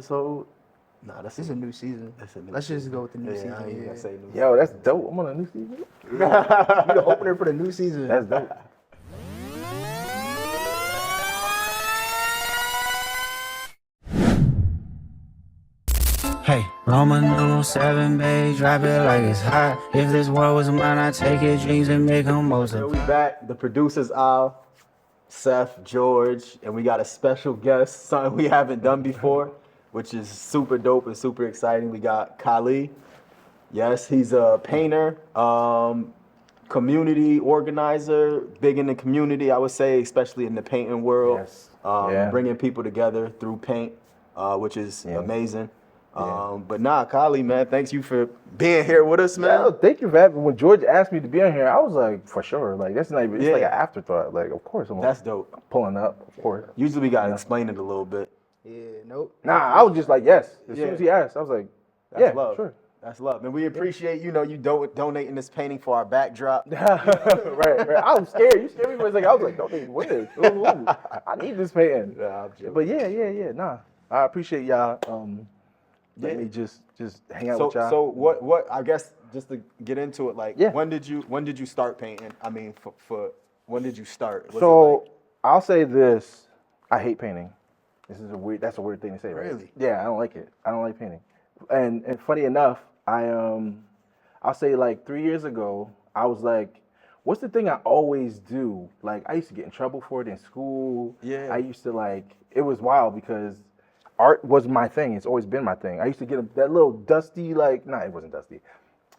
So, nah, This is a new season. that's a new Let's just season. go with the new I season. ain't Yeah. gonna say new Yo, that's dope. I'm on a new season. You the opener for the new season. That's dope. Hey, Roman numeral 7, babe, drop it like it's hot. If this world was mine, I'd take your dreams and make them most Yo, of we back. The producers are Seth, George, and we got a special guest, something we haven't done before, which is super dope and super exciting. We got Kahli. Yes, he's a painter, community organizer, big in the community, I would say, especially in the painting world. Yes. Yeah. Bringing people together through paint, which is Yeah. amazing. Yeah. But nah, Kahli, man, thanks you for being here with us, man. Yeah, thank you for having. When George asked me to be on here, I was like, for sure. Like that's not even. It's like Yeah. an afterthought. Like, of course, That's dope. pulling up. Of course. Usually we gotta explain it a little bit. Yeah, nope. Nah, I was just like, yes. As soon Yeah. as he asked, I was like, That's yeah, love. sure. That's love. And we appreciate, you donating this painting for our backdrop. right. I was scared. You scared me for a second. I was like, don't even win. Ooh, I need this painting. Nah, I'm joking. But yeah. Nah, I appreciate y'all. Let me just hang out with y'all. So what I guess just to get into it, like Yeah. when did you start painting? I mean for when did you start? Was it So like- I'll say this: I hate painting. That's a weird thing to say, right? Really? Yeah, I don't like it. I don't like painting. And funny enough, I'll say like 3 years ago, I was like, what's the thing I always do? Like I used to get in trouble for it in school. Yeah. I used to it was wild because art was my thing. It's always been my thing. I used to get that little dusty, it wasn't dusty.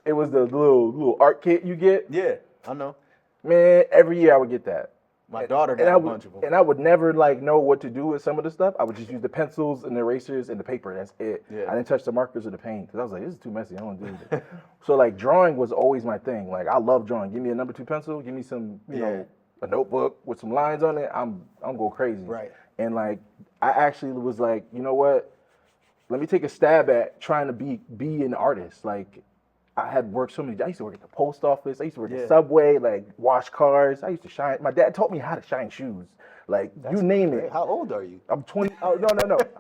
It was the little art kit you get. Yeah, I know. Man, every year I would get that. My daughter And got I a would, bunch of them. and I would never know what to do with some of the stuff. I would just use the pencils and the erasers and the paper. That's it. Yeah. I didn't touch the markers or the paint because I was like, this is too messy. I don't want to do it. So drawing was always my thing. Like I love drawing. Give me a number 2 pencil. Give me some, a notebook with some lines on it. I'm go crazy. Right. And I actually was like, you know what? Let me take a stab at trying to be an artist. Like I had worked so many. I used to work at the post office. I used to work at the subway, wash cars. I used to shine. My dad taught me how to shine shoes. You name it. How old are you? I'm 20. Oh no.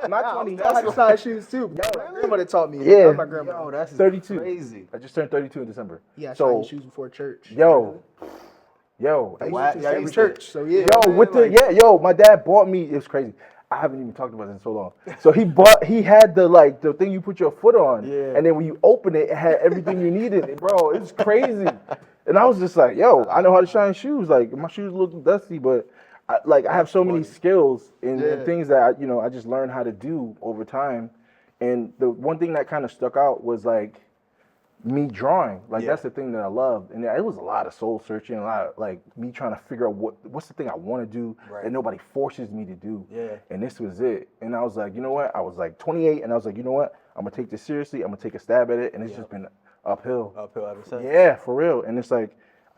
I'm not 20. I had to sign shoes too. My grandmother taught me. Yeah. That's my grandmother. Yo, that's 32. crazy. I just turned 32 in December. Yeah, I so signed shoes before church. yo. I Wow, used to yeah, same you said- church. So yeah. My dad bought me. It was crazy. I haven't even talked about it in so long. So he had the thing you put your foot on, Yeah. and then when you open it, it had everything you needed. Bro, it's crazy. And I was just like, yo, I know how to shine shoes. Like my shoes look dusty, but I have so many skills and things that I just learned how to do over time. And the one thing that kind of stuck out was me drawing. That's the thing that I loved. And it was a lot of soul searching, a lot of me trying to figure out what's the thing I want to do that nobody forces me to do. Yeah. And this was it. And I was like, you know what? I was 28 and I was like, you know what? I'm gonna take this seriously. I'm gonna take a stab at it. And it's just been uphill. Uphill ever since. Yeah, for real. And it's I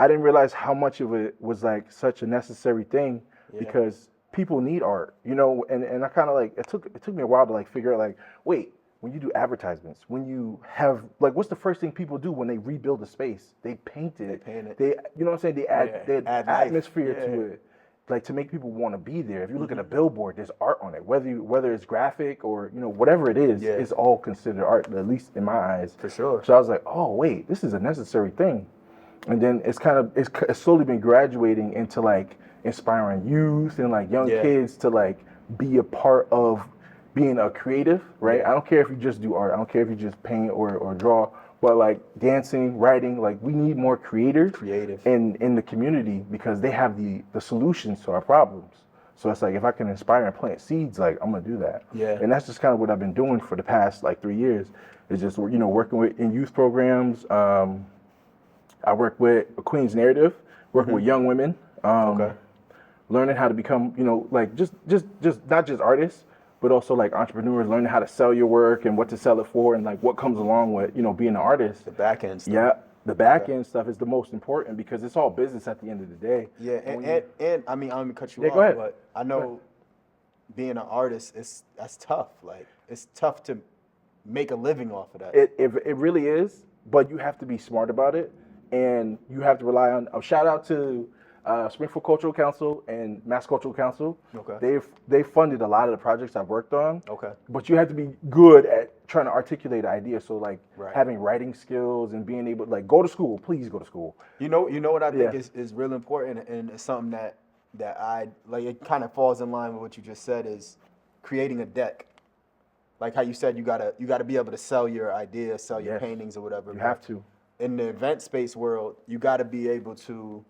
didn't realize how much of it was such a necessary thing because people need art, and I kind of it took me a while to figure out wait, when you do advertisements, when you have what's the first thing people do when they rebuild a space? They paint it. They paint it. They, you know what I'm saying? They add Add life. atmosphere to it. To make people want to be there. If you look at a billboard, there's art on it. Whether it's graphic or whatever it is, it's all considered art, at least in my eyes. For sure. So I was like, oh wait, this is a necessary thing. And then it's slowly been graduating into inspiring youth and young kids to be a part of being a creative, right? I don't care if you just do art. I don't care if you just paint or draw, but dancing, writing, we need more creators in the community because they have the solutions to our problems. So it's if I can inspire and plant seeds, I'm gonna do that. Yeah. And that's just kind of what I've been doing for the past 3 years. Is just working in youth programs. I work with Queen's Narrative, working with young women, learning how to become, just not just artists, but also entrepreneurs, learning how to sell your work and what to sell it for and what comes along with, being an artist. The back end stuff. Yeah, the back end stuff is the most important because it's all business at the end of the day. Yeah, and I mean, I'm gonna cut you off, go ahead. but I know being an artist, that's tough. It's tough to make a living off of that. It really is, but you have to be smart about it, and you have to rely on. Shout out to Springfield Cultural Council and Mass Cultural Council. Okay. They funded a lot of the projects I've worked on. Okay. But you have to be good at trying to articulate ideas. So like Right. having writing skills and being able to like go to school. Please go to school. You know what I think Yeah. is real important, and it's something that I like. It kind of falls in line with what you just said, is creating a deck. Like how you said, you gotta be able to sell your ideas, sell your Yes. paintings or whatever. You but have to. in the event space world, you gotta be able to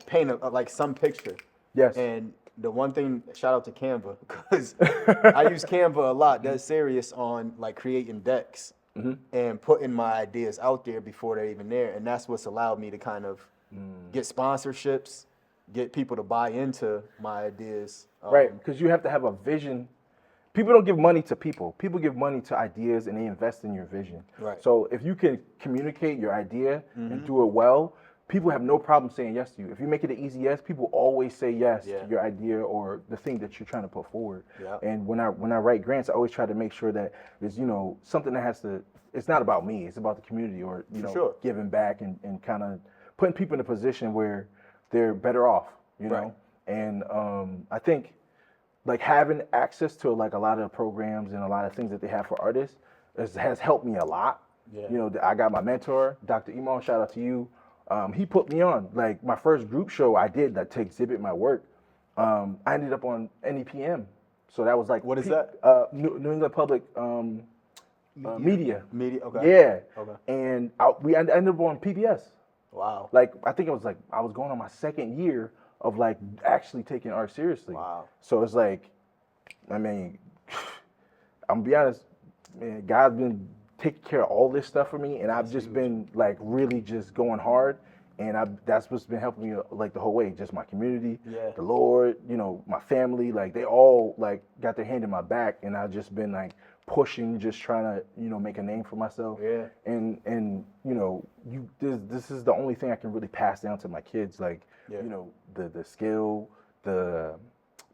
paint like some picture. Yes. And the one thing, shout out to Canva, because I use Canva a lot. That's serious on like creating decks and putting my ideas out there before they're even there. And that's what's allowed me to kind of get sponsorships, get people to buy into my ideas. Right, because you have to have a vision. People don't give money to people. People give money to ideas and they invest in your vision. Right. So if you can communicate your idea and do it well, people have no problem saying yes to you. If you make it an easy yes, people always say yes to your idea or the thing that you're trying to put forward. Yeah. And when I write grants, I always try to make sure that there's, something that has to, it's not about me, it's about the community or, sure. giving back and kind of putting people in a position where they're better off, you know? And I think like having access to like a lot of the programs and a lot of things that they have for artists has helped me a lot. Yeah. I got my mentor, Dr. Imon, shout out to you. He put me on. Like my first group show I did to exhibit my work. I ended up on NEPM. So that was like What is that? New England Public Media. Media. Okay. Yeah. Okay. And we ended up on PBS. Wow. Like I think it was like I was going on my second year of like actually taking art seriously. Wow. So it's like, I mean, I'm gonna be honest, man, God's been taking care of all this stuff for me, and I've just been like really just going hard, and that's what's been helping me like the whole way. Just my community, the Lord, my family, like they all like got their hand in my back, and I've just been like pushing, just trying to make a name for myself. Yeah. And this is the only thing I can really pass down to my kids, like the skill, the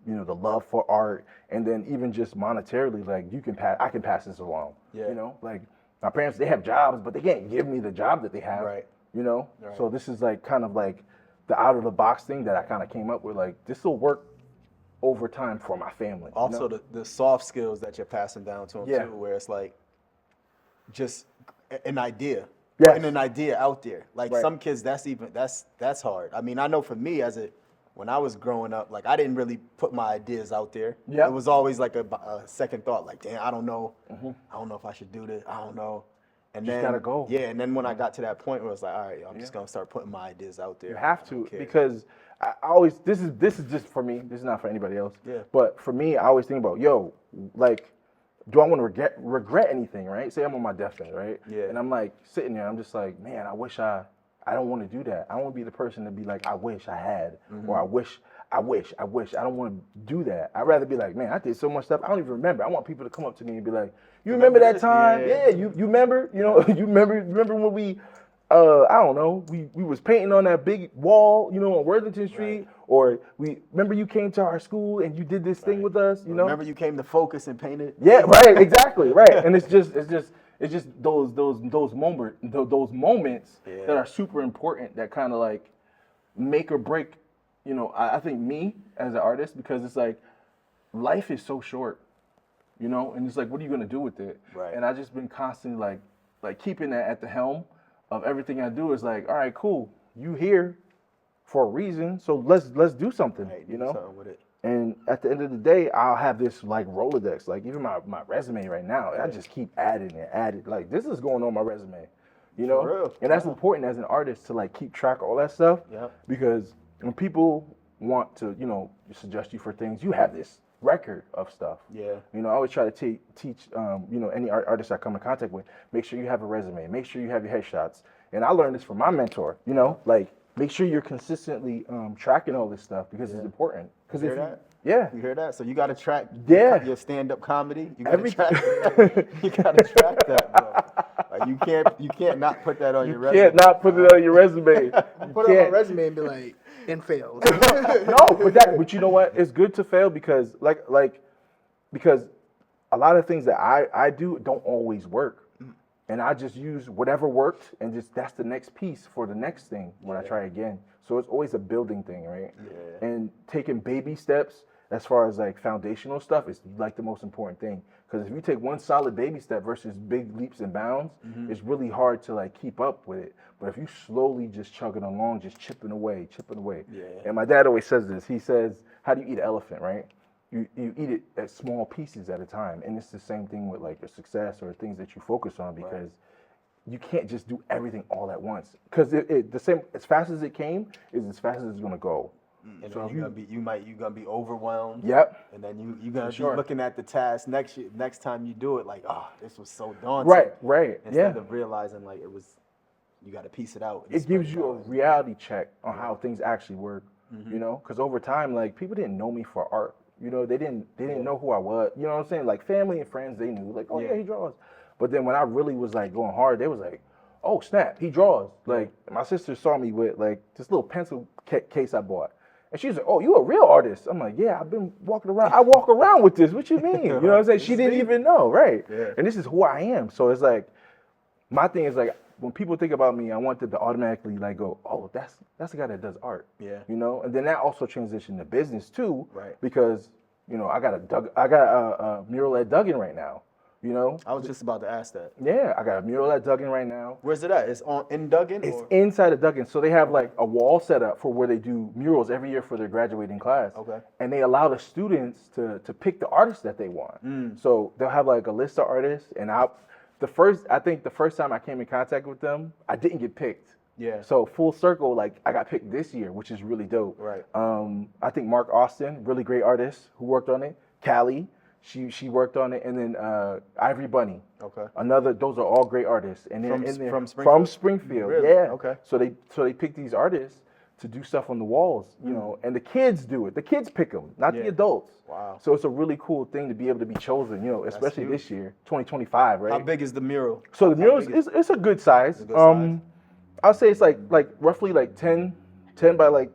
love for art, and then even just monetarily, like I can pass this along. Like my parents, they have jobs, but they can't give me the job that they have. Right. So this is like kind of like the out of the box thing that I kind of came up with. Like this will work over time for my family. Also, the soft skills that you're passing down to them too, where it's like just an idea. Yes. Putting an idea out there. Like some kids, that's hard. I mean, I know for me when I was growing up, like I didn't really put my ideas out there. Yep. It was always like a second thought, like, damn, I don't know. I don't know if I should do this. I don't know. And Just then gotta go. Yeah, and then when I got to that point where it's like, all right, I'm just gonna start putting my ideas out there. You have to, because I always, this is just for me. This is not for anybody else. Yeah. But for me, I always think about, like, do I want to regret anything, right? Say I'm on my deathbed, right? Yeah. And I'm like sitting there, I'm just like, man, I don't want to do that. I don't want to be the person to be like, I wish I had, or I wish. I don't want to do that. I'd rather be like, man, I did so much stuff I don't even remember. I want people to come up to me and be like, you remember that time? Yeah, you remember? You remember when we, I don't know, we was painting on that big wall, on Worthington Street, or remember you came to our school and you did this thing with us, Remember you came to Focus and painted? Yeah, right, exactly, right. And it's just those moments that are super important that kind of like make or break. I think me as an artist, because it's like life is so short, and it's like, what are you gonna do with it? Right. And I just been constantly like keeping that at the helm of everything I do. Is like, all right, cool, you here for a reason, so let's do something, Right, do something with it. And at the end of the day, I'll have this like Rolodex, like even my resume right now. I just keep adding and adding. Like this is going on my resume, For real. And that's important as an artist to like keep track of all that stuff. Yeah. Because when people want to, suggest you for things, you have this record of stuff. Yeah. I always try to teach, any artists I come in contact with, make sure you have a resume, make sure you have your headshots. And I learned this from my mentor, like make sure you're consistently tracking all this stuff because it's important. You hear that? Yeah. You hear that? So you got to track Yeah. your stand-up comedy. You got to track. You got to track that, bro. Like you can't not put that on your resume. You can't not put it on your resume. Put it on my resume and be like, and failed. No, but you know what? It's good to fail because because a lot of things that I do don't always work. And I just use whatever worked and just that's the next piece for the next thing when I try again. So it's always a building thing, right? Yeah. And taking baby steps as far as like foundational stuff is like the most important thing. Because if you take one solid baby step versus big leaps and bounds, it's really hard to like keep up with it. But if you slowly just chugging along, just chipping away. Yeah. And my dad always says this. He says, how do you eat an elephant, right? You eat it at small pieces at a time. And it's the same thing with like your success or things that you focus on, because you can't just do everything all at once. Because the same, as fast as it came is as fast as it's gonna go. And So then you're gonna be overwhelmed. Yep. And then you're gonna sure. be looking at the task next time you do it, like, this was so daunting. Right. Instead of realizing like you got to piece it out. It gives you a reality check on how things actually work. You know, because over time, like, people didn't know me for art. You know, they didn't know who I was. You know what I'm saying? Like, family and friends, they knew, like, oh yeah, he draws. But then when I really was like going hard, they was like, oh snap, he draws. Like, my sister saw me with like this little pencil case I bought. And she was like, oh, you a real artist? I'm like, yeah, I've been walking around. I walk around with this. What you mean? You know what I'm saying? She didn't even know, right? Yeah. And this is who I am. So it's like, my thing is like, when people think about me, I want them to automatically like go, oh, that's the guy that does art. Yeah. You know, and then that also transitioned to business too. Right. Because, you know, I got a mural at Duggan right now. You know. I was just about to ask that. Yeah, I got a mural at Duggan right now. Where's it at? It's in Duggan? It's or? inside of Duggan. So they have like a wall set up for where they do murals every year for their graduating class. Okay. And they allow the students to pick the artists that they want. So they'll have like a list of artists, and the first time I came in contact with them, I didn't get picked. Yeah. So full circle, like, I got picked this year, which is really dope. Right. I think Mark Austin, really great artist who worked on it. Kahli, she worked on it, and then Ivory Bunny. Okay. Those are all great artists. And then From Springfield? From Springfield, Really? yeah. Okay. So they pick these artists to do stuff on the walls, you know, and the kids do it. The kids pick them, not the adults. Wow. So it's a really cool thing to be able to be chosen, you know, especially huge. this year, 2025, right? How big is the mural? So the mural is it's a good size. a good size? I'll say it's like roughly like 10 by like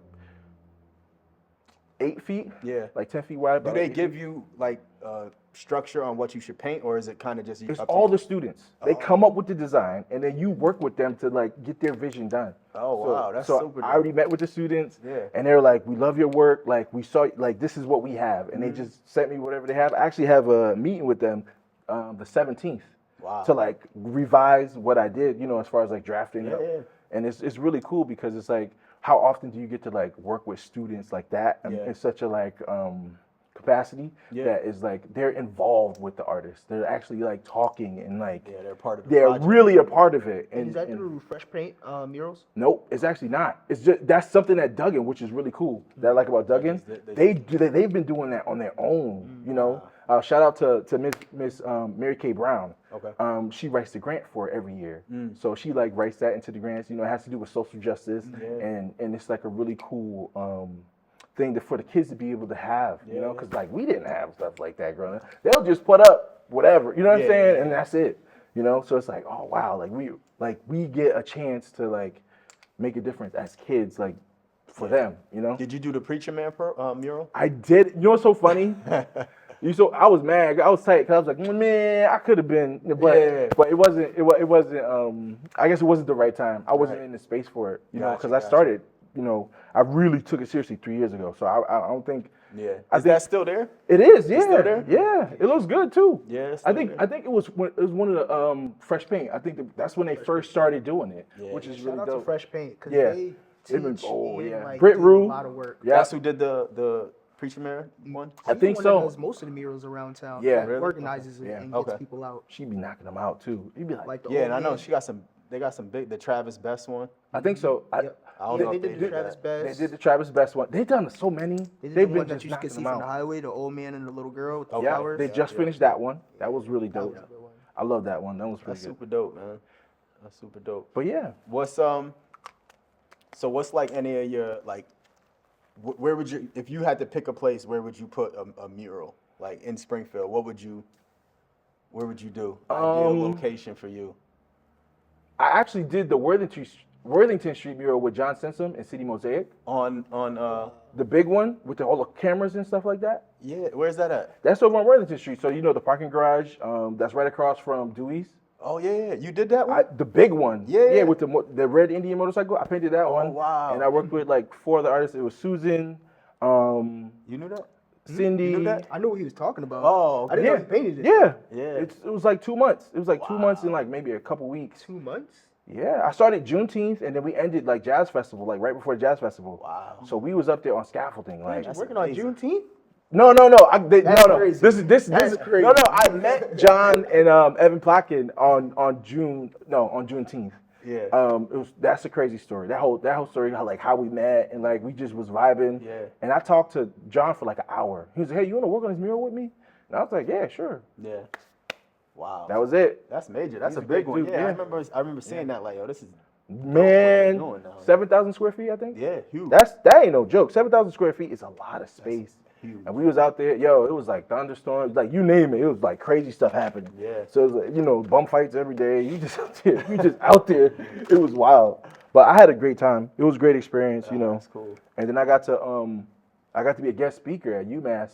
8 feet. Yeah. Like 10 feet wide. Do by they like 8 give feet. you like structure on what you should paint, or is it kind of just It's up to all you? the students. They come up with the design, and then you work with them to like get their vision done. Oh, wow, that's so super I dope. already met with the students, Yeah. and they were like, "We love your work. Like, we saw, like, this is what we have," and they Mm-hmm. just sent me whatever they have. I actually have a meeting with them the 17th Wow. to like revise what I did, you know, as far as like drafting it. Yeah. And it's really cool because it's like, how often do you get to like work with students like that in such a like capacity that is like they're involved with the artist. They're actually like talking and like They're part of the they're project. really a part of it. Is that through Fresh Paint murals? Nope, it's actually not. It's just that's something that Duggan, which is really cool. That I like about Duggan, they've been doing that on their own. You know, shout out to Miss Mary Kay Brown. Okay. She writes the grant for it every year, so she like writes that into the grants. You know, it has to do with social justice, and it's like a really cool thing for the kids to be able to have. You know, because like we didn't have stuff like that growing up. They'll just put up whatever. You know what I'm saying, and that's it. You know, so it's like, oh wow, we get a chance to like make a difference as kids, like for them, you know. Did you do the Preacher Man mural? I did. You know what's so funny? I was mad. I was tight because I was like, man, I could have been, but it wasn't. It wasn't. I guess it wasn't the right time. I wasn't in the space for it, you know, because I started. You know, I really took it seriously 3 years ago. So I don't think. Yeah. I Is think that still there? it is. Yeah. still there? Yeah. It looks good too. Yeah, it's I still think there. it was one of the Fresh Paint. I think that's when they first started doing it, which is Shout really out to dope. Fresh Paint because Yeah. they They've been- teach oh, and yeah. like Brit do Rue. a lot of work. Yeah. That's who did the Preacher Man one? I He's think the one so. that does most of the murals around town. Yeah. Like, Really? organizes it Yeah. and gets Okay. people out. She'd be knocking them out too. You'd be like, Like the Yeah, old and I know man. they got some big, the Travis Best one. I think so. Yep. I don't Yeah, know they if did they the did Travis that. They Best. did the Travis Best one. They've done so many. They did They've the been one that just you can knocking see them from the out. highway, the old man and the little girl with the Yeah, flowers. they just finished that one. That was really dope. That was a good one. I love that one. That was pretty That's good. super dope, man. That's super dope. But yeah, What's so what's like any of your like where would you, if you had to pick a place, where would you put a mural? Like in Springfield, where would you do? Ideal location for you. I actually did the Worthington Street mural with John Simpson and City Mosaic. On The big one with all the cameras and stuff like that. yeah, where's that at? That's over on Worthington Street. So you know the parking garage. That's right across from Dewey's. Oh yeah, you did that one. The big one. Yeah. with the red Indian motorcycle. I painted that one. Wow. And I worked with like 4 other artists. It was Susan, You knew that? Cindy. You knew that? I knew what he was talking about. Oh, I didn't know he painted it. Yeah. Yeah. It was like 2 months. It was like 2 months and like maybe a couple weeks. 2 months? Yeah, I started Juneteenth and then we ended like Jazz Festival, like right before Jazz Festival. Wow. So we was up there on scaffolding, like. You're working on amazing. Juneteenth? No. That's No. crazy. This That's crazy. No. I met John and Evan Plotkin on Juneteenth. Yeah. That's a crazy story. That whole story, how we met and like we just was vibing. Yeah. And I talked to John for like an hour. He was like, "Hey, you want to work on this mural with me?" And I was like, "Yeah, sure." Yeah. Wow. That was it. That's major. That's He's a a big big one. dude, Yeah, yeah. I remember seeing that. Like, yo, this is Man, doing now? 7,000 square feet, I think. yeah, huge. That ain't no joke. 7,000 square feet is a lot of space. huge. And we was out there, it was like thunderstorms, like you name it. It was like crazy stuff happening. Yeah. So it was like, bum fights every day. You just out there. You just out there. It was wild. But I had a great time. It was a great experience, That's cool. And then I got to be a guest speaker at UMass,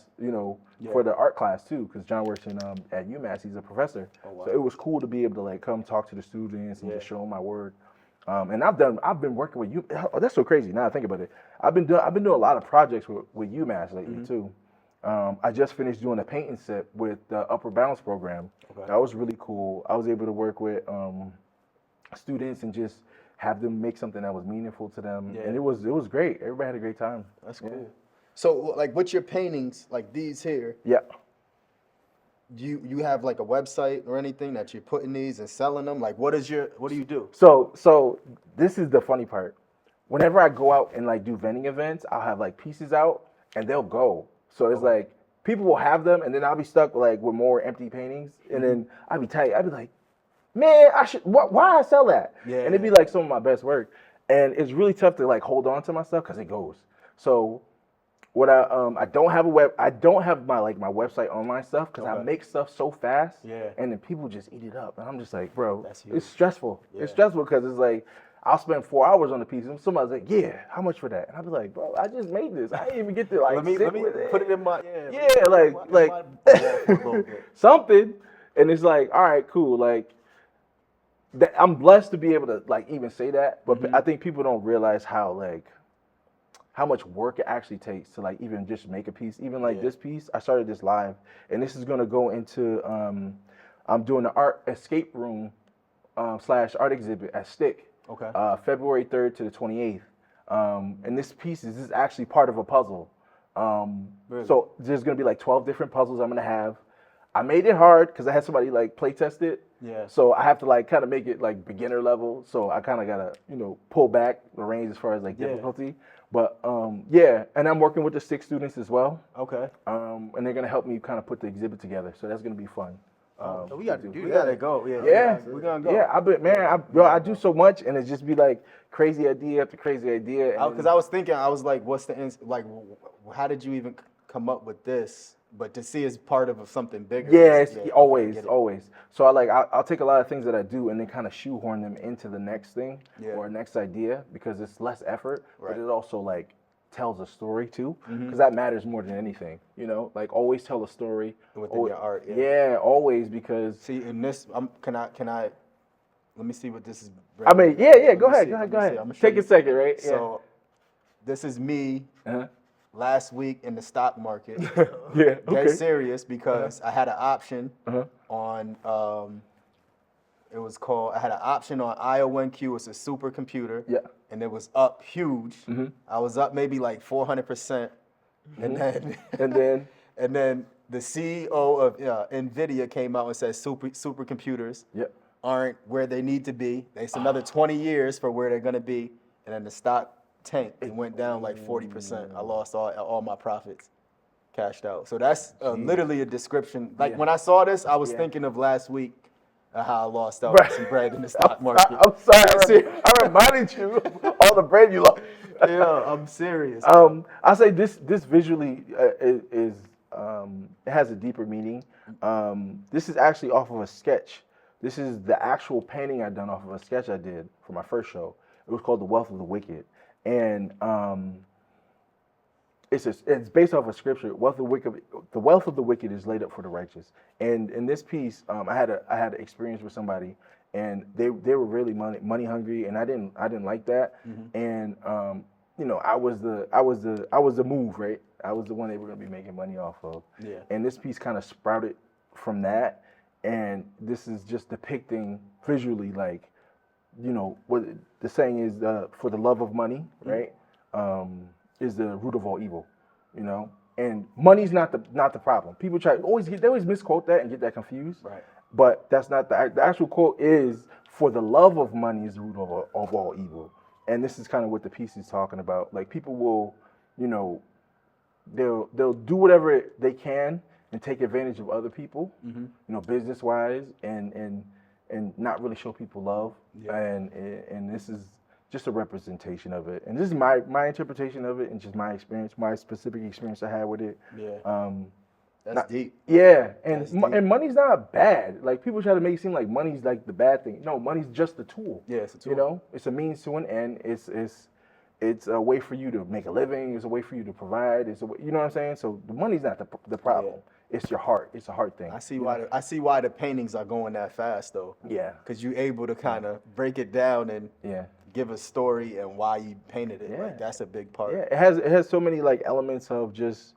for the art class too, because John works at UMass. He's a professor. Oh, wow. So it was cool to be able to like come talk to the students and just show them my work. And I've been working with you. Oh, that's so crazy. Now I think about it, I've been doing a lot of projects with UMass lately too. I just finished doing a painting set with the Upper Balance program. Okay. That was really cool. I was able to work with students and just have them make something that was meaningful to them, Yeah. and it was great. Everybody had a great time. That's cool. Yeah. So, like, with your paintings, like these here, Yeah. you have like a website or anything that you're putting these and selling them? Like, what do you do? So this is the funny part. Whenever I go out and like do vending events, I'll have like pieces out and they'll go. So it's like people will have them and then I'll be stuck like with more empty paintings and then I'll be tight. I'll be like, man, why I sell that? Yeah. And it'd be like some of my best work. And it's really tough to like hold on to my stuff because it goes. So what I don't have my website online stuff because I Okay. make stuff so fast. Yeah. And then people just eat it up. And I'm just like, bro, That's huge. it's stressful. Yeah. It's stressful because it's like I'll spend 4 hours on the piece and somebody's like, yeah, how much for that? And I'll be like, bro, I just made this. I didn't even get to like let me sit with it. put it in my Something. And it's like, all right, cool. Like I'm blessed to be able to like even say that, but I think people don't realize how much work it actually takes to like even just make a piece. Even like this piece, I started this live, and this is gonna go into I'm doing the art escape room / art exhibit at Stick. Okay. February 3rd to the 28th. And this piece is actually part of a puzzle. Really? So there's gonna be like 12 different puzzles I'm gonna have. I made it hard because I had somebody like play test it. Yeah. So I have to like kind of make it like beginner level. So I kind of gotta pull back the range as far as like difficulty. But and I'm working with the Stick students as well. Okay. And they're gonna help me kind of put the exhibit together. So that's gonna be fun. So we got to do We that. gotta go. Yeah. Yeah, We're gonna go. Yeah, I do so much, and it just be like crazy idea after crazy idea. Because I was thinking, I was like, what's the how did you even come up with this? But to see it's part of something bigger. Yeah, I always. get it. So I'll take a lot of things that I do and then kind of shoehorn them into the next thing Yeah. or next idea because it's less effort, Right. but it also like tells a story too, because that matters more than anything. Like always tell a story Within your art, yeah. Yeah, always because. See, in this, can I? Let me see what this is. I mean, yeah. Let Go me ahead. see, Go let me ahead. see. I'ma show Take you. a second, right? Yeah. So, this is me Uh-huh. last week in the stock market. Yeah. Dead Okay. serious because I had an option Uh-huh. on. I had an option on IO1Q. It's a supercomputer. Yeah. And it was up huge. Mm-hmm. I was up maybe like 400%, and then And then. and then the CEO of NVIDIA came out and said supercomputers Yeah. aren't where they need to be. It's another 20 years for where they're gonna be, and then the stock tanked and went down like 40%. I lost all my profits, cashed out. So that's literally a description. Like when I saw this, I was thinking of last week. How I lost out Right. some bread in the stock market. I'm sorry. I reminded you of all the bread you lost. Yeah, I'm serious. I say this visually is it has a deeper meaning. This is actually off of a sketch. This is the actual painting I done off of a sketch I did for my first show. It was called The Wealth of the Wicked, and it's based off of scripture. The wealth of the wicked is laid up for the righteous. And in this piece, I had an experience with somebody, and they were really money hungry, and I didn't like that. And I was the move, right? I was the one they were gonna be making money off of. Yeah. And this piece kind of sprouted from that, and this is just depicting visually, like, what the saying is, for the love of money, right? Is the root of all evil, and money's not the problem. People they always misquote that and get that confused, Right. but that's not the actual quote. Is for the love of money is the root of all evil. And this is kind of what the piece is talking about. Like, people will, they'll do whatever they can and take advantage of other people, business wise, and not really show people love. Yeah. And this is just a representation of it. And this is my interpretation of it, and just my experience, my specific experience I had with it. Yeah. That's deep. Yeah, That's deep. and money's not bad. Like, people try to make it seem like money's like the bad thing. No, money's just a tool. Yeah, it's a tool. It's a means to an end. It's a way for you to make a living. It's a way for you to provide. It's a way, you know what I'm saying? So the money's not the problem. Yeah. It's your heart. It's a heart thing. I see why the paintings are going that fast though. Yeah. Because you're able to kind of break it down and give a story and why you painted it. Yeah. Like, that's a big part. Yeah, it has so many like elements of just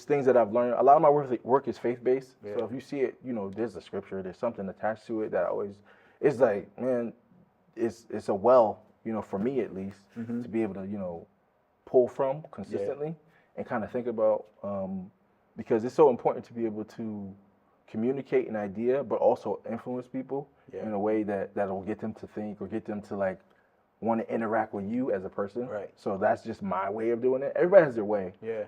things that I've learned. A lot of my work is faith based. Yeah. So if you see it, there's a scripture, there's something attached to it that it's like, man, it's a well, for me at least, to be able to, pull from consistently and kind of think about, because it's so important to be able to communicate an idea, but also influence people in a way that will get them to think or get them to like want to interact with you as a person. Right. So that's just my way of doing it. Everybody has their way. Yeah.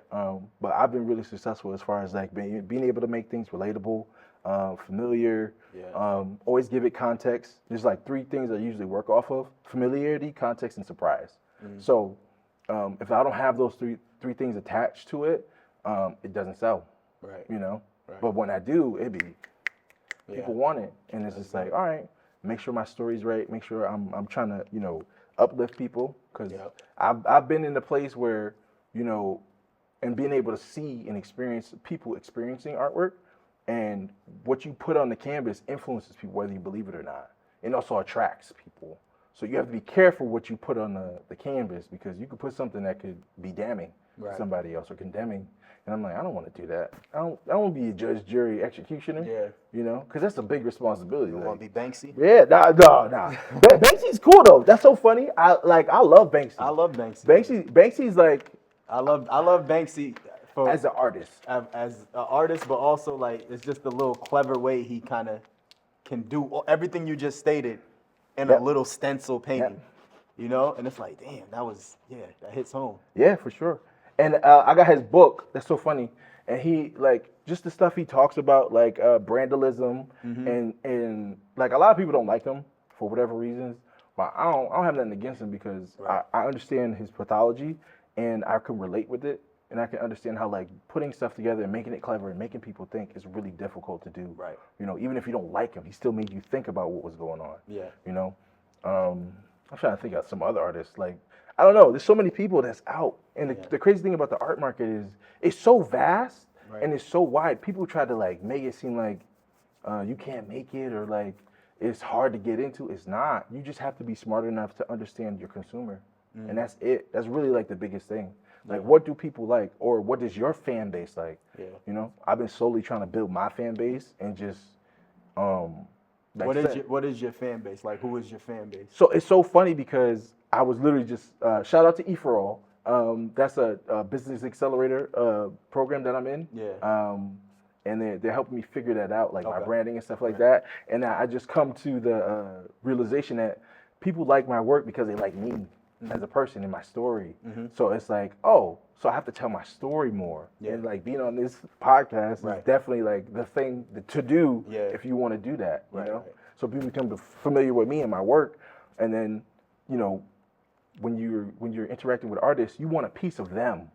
But I've been really successful as far as like being able to make things relatable, familiar. Yeah. Always give it context. There's like 3 things I usually work off of: familiarity, context, and surprise. So if I don't have those three things attached to it, it doesn't sell. Right. Right. But when I do, people want it, and it's just like, all right, make sure my story's right. Make sure I'm trying to uplift people, because I've been in a place where and being able to see and experience people experiencing artwork, and what you put on the canvas influences people whether you believe it or not, and also attracts people. So you have to be careful what you put on the canvas, because you could put something that could be damning to somebody else or condemning. And I'm like, I don't want to do that. I don't want to be a judge, jury, executioner. Yeah. Because that's a big responsibility. You want to be Banksy? Yeah, nah. Banksy's cool though. That's so funny. I love Banksy. I love Banksy. Banksy's like, I love Banksy as an artist. As an artist, but also like it's just a little clever way he kind of can do everything you just stated in a little stencil painting. And it's like, damn, that hits home. Yeah, for sure. And I got his book. That's so funny. And he, like, just the stuff he talks about, like brandalism, and like a lot of people don't like him for whatever reasons, but I don't have nothing against him, because I understand his pathology, and I can relate with it, and I can understand how like putting stuff together and making it clever and making people think is really difficult to do. Right. Even if you don't like him, he still made you think about what was going on. Yeah. I'm trying to think of some other artists. Like, I don't know. There's so many people that's out, and the crazy thing about the art market is it's so vast and it's so wide. People try to like make it seem like you can't make it, or like it's hard to get into. It's not. You just have to be smart enough to understand your consumer, and that's it. That's really like the biggest thing. Like, what do people like, or what is your fan base like? Yeah. I've been slowly trying to build my fan base, and just what is your fan base? Like, who is your fan base? So it's so funny, because I was literally just shout out to E4All. That's a business accelerator program that I'm in. Yeah. And they're helping me figure that out, like my branding and stuff like that. And I just come to the realization that people like my work because they like me as a person and my story. So it's like, so I have to tell my story more. And like being on this podcast is definitely like the thing to do if you want to do that. You know? So people become familiar with me and my work, and then when you're interacting with artists, you want a piece of them,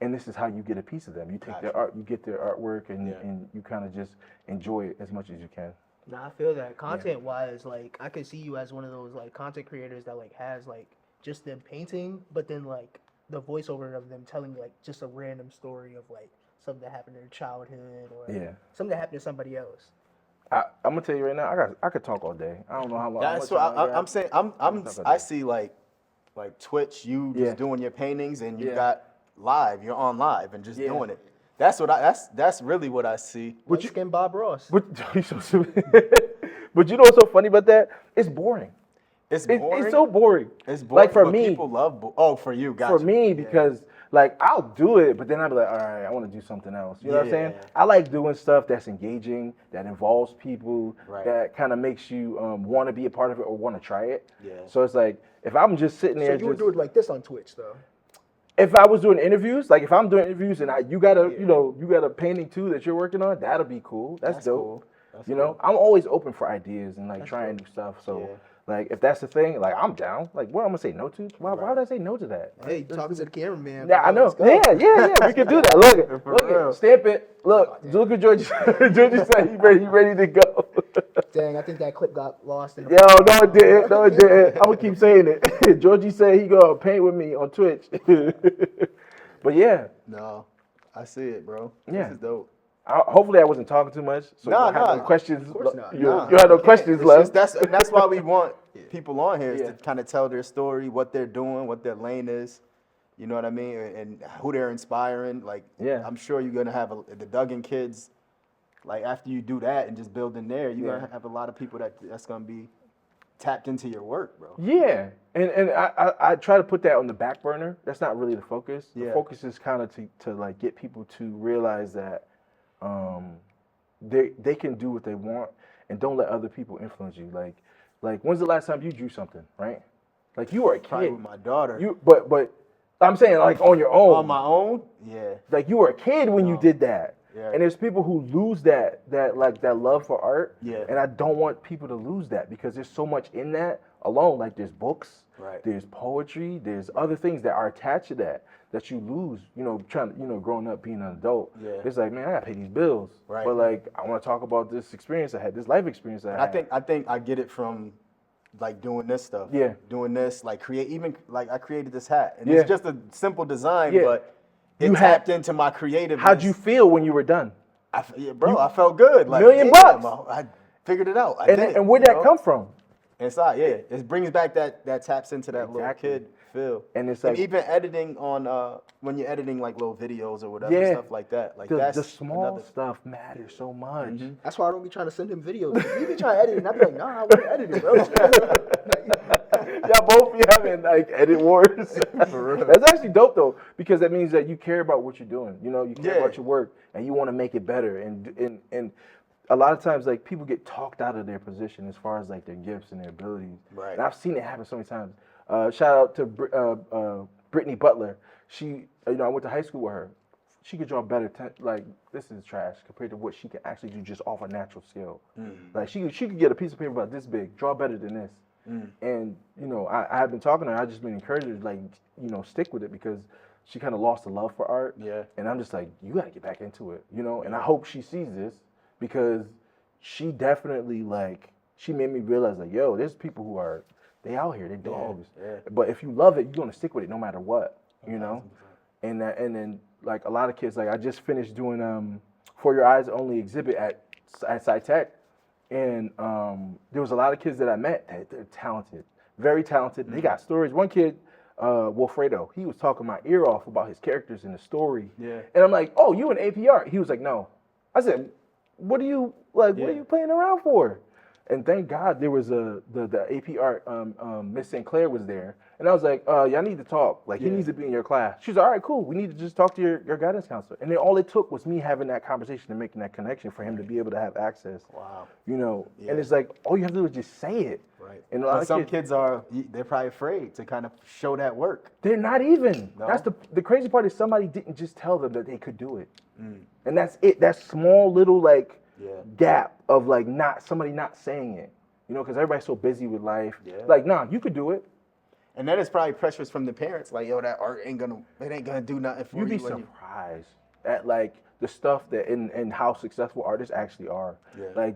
and this is how you get a piece of them. You take their art, you get their artwork, and you kind of just enjoy it as much as you can. Nah, I feel that. Content wise, like I could see you as one of those like content creators that like has like just them painting, but then like the voiceover of them telling like just a random story of like something that happened in their childhood or something that happened to somebody else. I'm gonna tell you right now, I could talk all day. I don't know how long. That's what I'm saying. I see like Twitch, you just doing your paintings and you got live, you're on live and just doing it. That's really what I see. But you can Bob Ross. But you know what's so funny about that? It's boring. It's boring. It's so boring. It's boring. Like for but me, people love. For you, gotcha. For me, because like I'll do it, but then I'll be like, all right, I want to do something else. You know what I'm saying? I like doing stuff that's engaging, that involves people, that kind of makes you want to be a part of it or want to try it. Yeah. So it's like if I'm just sitting there, so you would do it like this on Twitch, though. If I was doing interviews, like if I'm doing interviews and you got a painting too that you're working on, that'll be cool. That's dope. Cool. You know, I'm always open for ideas and like trying new stuff. So like if that's the thing, like I'm down. Like what I'm gonna say no to? Why would I say no to that? Hey, you talking to the cameraman. Yeah, I know. Yeah. We can do that. Look it. Stamp it. Look at Georgie. Georgie said he ready to go. Dang, I think that clip got lost in the no, it didn't. No, it didn't. I'm gonna keep saying it. Georgie said he gonna paint with me on Twitch. But yeah. No, I see it, bro. Yeah. This is dope. Hopefully I wasn't talking too much. So you have no questions. Of course not. You have no questions left. That's why we want people on here is to kind of tell their story, what they're doing, what their lane is. You know what I mean? And who they're inspiring. Like, I'm sure you're gonna have the Duggan kids. Like after you do that and just build in there, you're gonna have a lot of people that's gonna be tapped into your work, bro. Yeah, and I try to put that on the back burner. That's not really the focus. The focus is kind of to like get people to realize that they can do what they want and don't let other people influence you. Like when's the last time you drew something, right? Like you were a kid. Probably with my daughter. But I'm saying like on your own. On my own? Yeah. Like you were a kid when you did that. Yeah. And there's people who lose that love for art. Yeah. And I don't want people to lose that because there's so much in that alone. Like there's books, there's poetry, there's other things that are attached to that you lose, growing up being an adult. Yeah. It's like, man, I gotta pay these bills. Right. But like I wanna talk about this experience I had, this life experience I had. I think I get it from like doing this stuff. Yeah. Doing this, like I created this hat. And it's just a simple design, but it tapped into my creative. How'd you feel when you were done? I felt good. Like $1 million. I figured it out. And where'd that come from? Inside, it brings back that taps into that little kid feel. And it's like even editing on when you're editing like little videos or whatever stuff like that. Like that's the small stuff matters so much. Mm-hmm. That's why I don't be trying to send him videos. You be trying to edit it, and I be like, nah, I want to edit it, bro. Y'all both be having like edit wars. That's actually dope though, because that means that you care about what you're doing. You know, you care about your work and you want to make it better. And a lot of times, like people get talked out of their position as far as like their gifts and their abilities. Right. And I've seen it happen so many times. Shout out to Brittany Butler. She, I went to high school with her. She could draw better. Like this is trash compared to what she can actually do just off a natural skill. Like she could get a piece of paper about this big, draw better than this. And I have been talking to her. I just been encouraging her, like stick with it because she kind of lost the love for art. Yeah. And I'm just like, you got to get back into it, And I hope she sees this because she definitely she made me realize like, yo, there's people who are they out here, they dogs. Yeah. But if you love it, you're gonna stick with it no matter what, And then like a lot of kids, like I just finished doing For Your Eyes Only exhibit at SciTech. And there was a lot of kids that I met that they're talented, very talented. They got stories. One kid, Wilfredo, he was talking my ear off about his characters in the story. Yeah. And I'm like, oh, you in AP art? He was like, no. I said, what are you What are you playing around for? And thank God there was the AP art, Miss St. Clair was there. And I was like, y'all need to talk. Like, he needs to be in your class. She's like, all right, cool. We need to just talk to your guidance counselor. And then all it took was me having that conversation and making that connection for him to be able to have access. Wow. And it's like, all you have to do is just say it. Right. And a lot of some kids they're probably afraid to kind of show that work. They're not even. No? That's the crazy part is somebody didn't just tell them that they could do it. And that's it. That small little, gap of somebody not saying it, because everybody's so busy with life. Yeah. Like, nah, you could do it. And then it's probably pressures from the parents, like, yo, that art ain't gonna do nothing for you. You'd be surprised at the stuff that and how successful artists actually are. Yeah.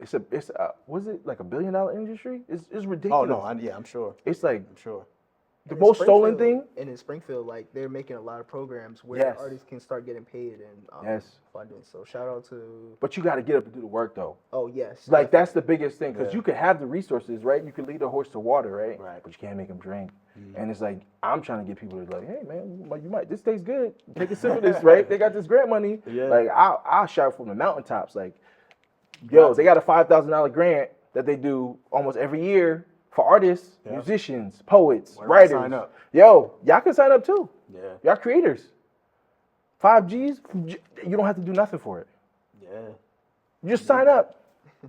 It's was it like $1 billion industry? It's ridiculous. Oh no, I'm sure. It's like I'm sure. the most stolen thing. And in Springfield, like they're making a lot of programs where artists can start getting paid and funding. So shout out to. But you got to get up and do the work though. Oh yes. Like that's the biggest thing because you could have the resources, right? You could lead a horse to water, right? Right. But you can't make them drink. And it's like I'm trying to get people to like, hey man, you might this tastes good. Take a sip of this, right? They got this grant money. Yeah. Like I'll shout from the mountaintops, like, yo, they got a $5,000 grant that they do almost every year. For artists, musicians, poets, writers. Sign up. Yo, y'all can sign up too. Yeah. Y'all creators. 5Gs, you don't have to do nothing for it. Yeah. You just sign up.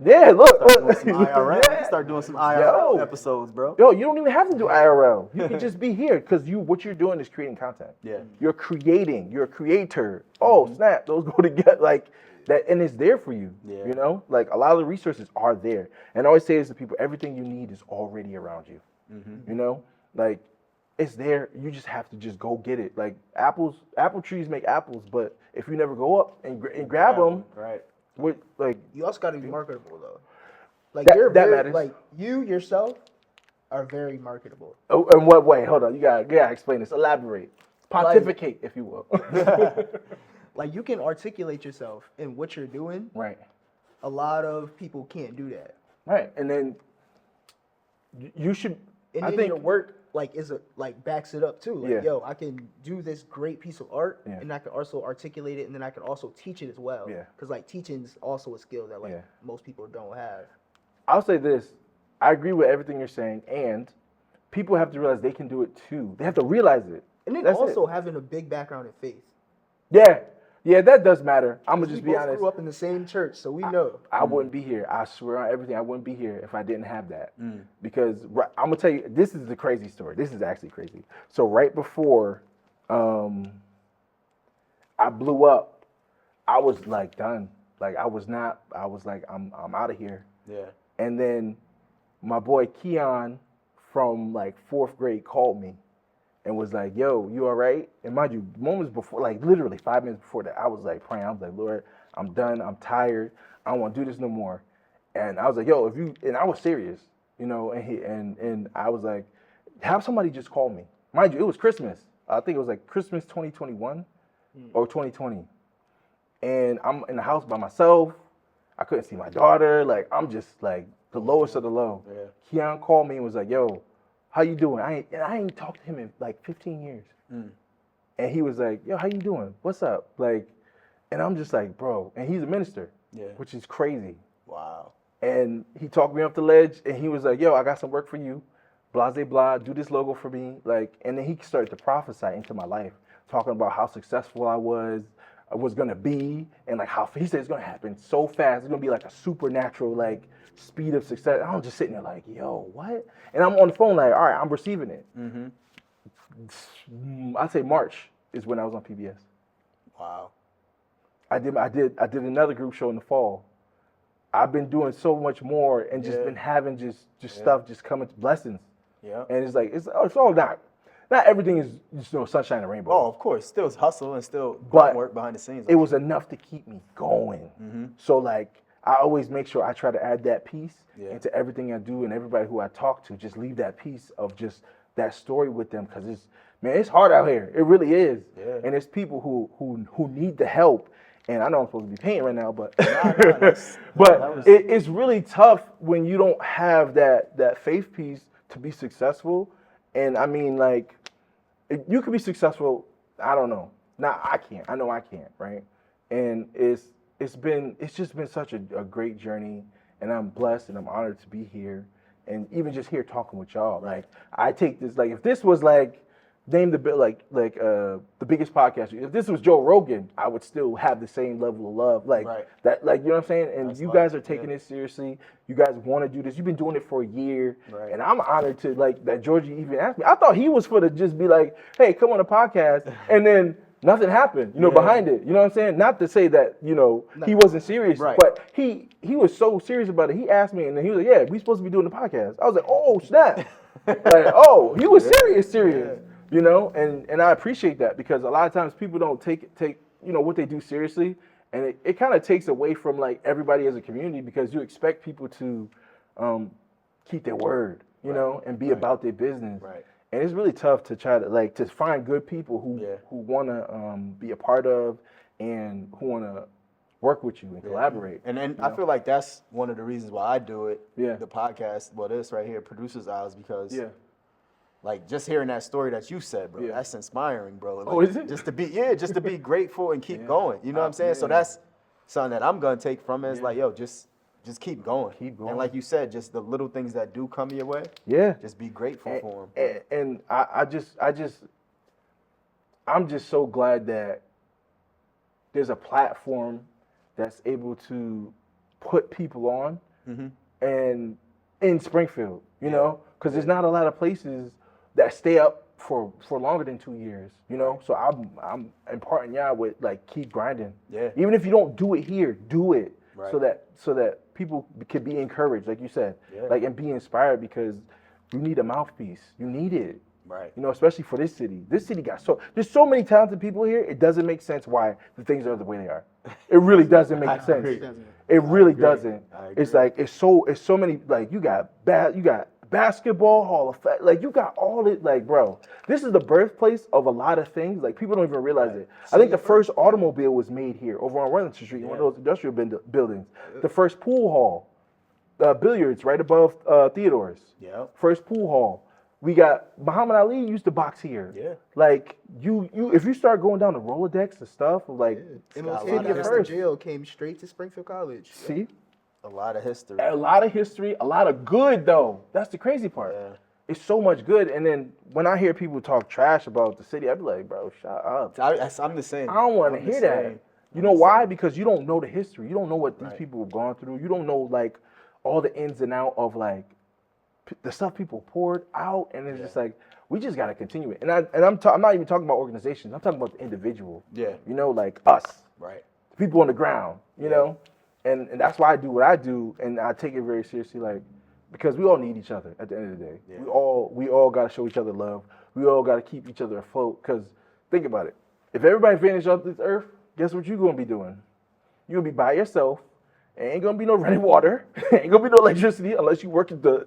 Yeah, look. Start doing some IRL episodes, bro. Yo, you don't even have to do IRL. You can just be here because what you're doing is creating content. Yeah. You're creating. You're a creator. Oh, snap. Those go together. Like, that, and it's there for you, you know? Like, a lot of the resources are there. And I always say this to people, everything you need is already around you, you know? Like, it's there. You just have to just go get it. Like, apple trees make apples, but if you never go up and grab them, right? Like, you also got to be marketable, though. Like, that matters. Like, you yourself are very marketable. Oh, in what way? Hold on. You gotta explain this. Elaborate. Pontificate, if you will. Like, you can articulate yourself in what you're doing. Right. A lot of people can't do that. Right. And then you should. And then your work backs it up too. Like, yo, I can do this great piece of art, and I can also articulate it, and then I can also teach it as well. Yeah. Because like teaching is also a skill that most people don't have. I'll say this: I agree with everything you're saying, and people have to realize they can do it too. They have to realize it. And then also having a big background in faith. Yeah. Yeah, that does matter. I'm gonna just be honest. We grew up in the same church, so we know. I wouldn't be here. I swear on everything, I wouldn't be here if I didn't have that. Because I'm gonna tell you, this is the crazy story. This is actually crazy. So right before I blew up, I was like done. Like I was like, I'm out of here. Yeah. And then my boy Keon from like 4th grade called me. And was like, yo, you all right? And mind you, moments before, like literally 5 minutes before that, I was like praying. I was like, Lord, I'm done. I'm tired. I don't want to do this no more. And I was like, yo, and I was serious, you know, and I was like, have somebody just call me. Mind you, it was Christmas. I think it was like Christmas 2021 or 2020. And I'm in the house by myself. I couldn't see my daughter. Like, I'm just like the lowest of the low. Yeah. Keon called me and was like, yo, how you doing? I ain't talked to him in like 15 years. And he was like, yo, how you doing? What's up? Like, and I'm just like, bro. And he's a minister, which is crazy. Wow. And he talked me off the ledge and he was like, yo, I got some work for you. Blah, blah, blah. Do this logo for me. Like, and then he started to prophesy into my life, talking about how successful I was gonna be, and like how he said it's gonna happen so fast. It's gonna be like a supernatural like speed of success. I'm just sitting there like, yo, what? And I'm on the phone like, all right, I'm receiving it. I'd say March is when I was on PBS. Wow. I did another group show in the fall. I've been doing so much more and just been having just stuff just coming to blessings. Yeah. And it's like it's all not everything is just sunshine and rainbow. Oh, of course, still hustle and still work behind the scenes. It was enough to keep me going. So like I always make sure I try to add that piece into everything I do and everybody who I talk to. Just leave that piece of just that story with them because it's hard out here. It really is. Yeah. And it's people who need the help. And I know I'm supposed to be painting right now, but it's really tough when you don't have that faith piece to be successful. And I mean, like, you could be successful. I don't know. Now I can't. I know I can't. Right. And it's just been such a great journey, and I'm blessed and I'm honored to be here, and even just here talking with y'all. Like I take this like if this was like name the biggest podcast. If this was Joe Rogan, I would still have the same level of love. Like that, like you know what I'm saying? And that's you guys are taking it seriously. You guys want to do this. You've been doing it for a year. Right. And I'm honored to like that Georgie even asked me. I thought he was for to just be like, hey, come on a podcast. And then nothing happened, behind it. You know what I'm saying? Not to say that, he wasn't serious, but he was so serious about it. He asked me and then he was like, yeah, we supposed to be doing the podcast. I was like, oh, snap. Like, oh, he was serious. Yeah. And I appreciate that because a lot of times people don't take what they do seriously, and it kind of takes away from like everybody as a community because you expect people to keep their word, and be about their business. Right. And it's really tough to try to find good people who want to be a part of and who want to work with you and collaborate. And I feel like that's one of the reasons why I do it. Yeah. The podcast, this right here, Producers Hours, because like just hearing that story that you said, bro, that's inspiring, bro. Like, is it? Just to be grateful and keep going. You know what I'm saying? So that's something that I'm gonna take from it. It's like, yo, just keep going. Keep going. And like you said, just the little things that do come your way. Yeah. Just be grateful for them. And I'm just so glad that there's a platform that's able to put people on and in Springfield, you know, because there's not a lot of places that stay up for longer than 2 years, you know. So I'm imparting y'all with like keep grinding. Yeah. Even if you don't do it here, do it. Right. So that people can be encouraged, like you said, like and be inspired because you need a mouthpiece. You need it. Right. You know, especially for this city. This city there's so many talented people here. It doesn't make sense why the things are the way they are. It really doesn't make sense. It really doesn't. It's like it's so many, like you got basketball Hall of Fame, like you got all it, like bro. This is the birthplace of a lot of things. Like people don't even realize it. I think the first automobile was made here over on Wellington Street in one of those industrial buildings. The first pool hall, billiards right above Theodore's. Yeah. First pool hall. We got Muhammad Ali used to box here. Yeah. Like you if you start going down the Rolodex and stuff, like Mr. Jail came straight to Springfield College. See? A lot of history. A lot of history, a lot of good though. That's the crazy part. Yeah. It's so much good. And then when I hear people talk trash about the city, I be like, bro, shut up. I'm the same. I don't want to hear that. You know why? Because you don't know the history. You don't know what these people have gone through. You don't know like all the ins and out of like the stuff people poured out, and it's just like we just gotta continue it. And I'm not even talking about organizations. I'm talking about the individual. Yeah. You know, like us. Right. The people on the ground. You know, and that's why I do what I do, and I take it very seriously. Like because we all need each other at the end of the day. Yeah. We all gotta show each other love. We all gotta keep each other afloat. Because think about it. If everybody vanished off this earth, guess what you're gonna be doing? You're gonna be by yourself. Ain't gonna be no running water. Ain't gonna be no electricity unless you work at the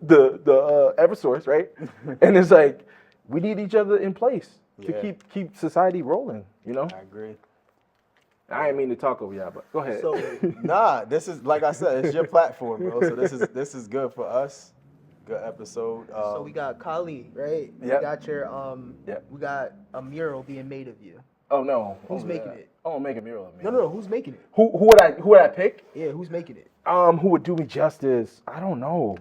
Eversource, right? And it's like we need each other in place to keep society rolling. You know. I agree. I didn't mean to talk over y'all, but go ahead. So this is like I said, it's your platform, bro. So this is good for us. Good episode. So we got Kahli, right? We got your we got a mural being made of you. Oh no. Who's making it? Oh, make a mural of me. No, who's making it? Who would I pick? Yeah, who's making it? Who would do me justice? I don't know.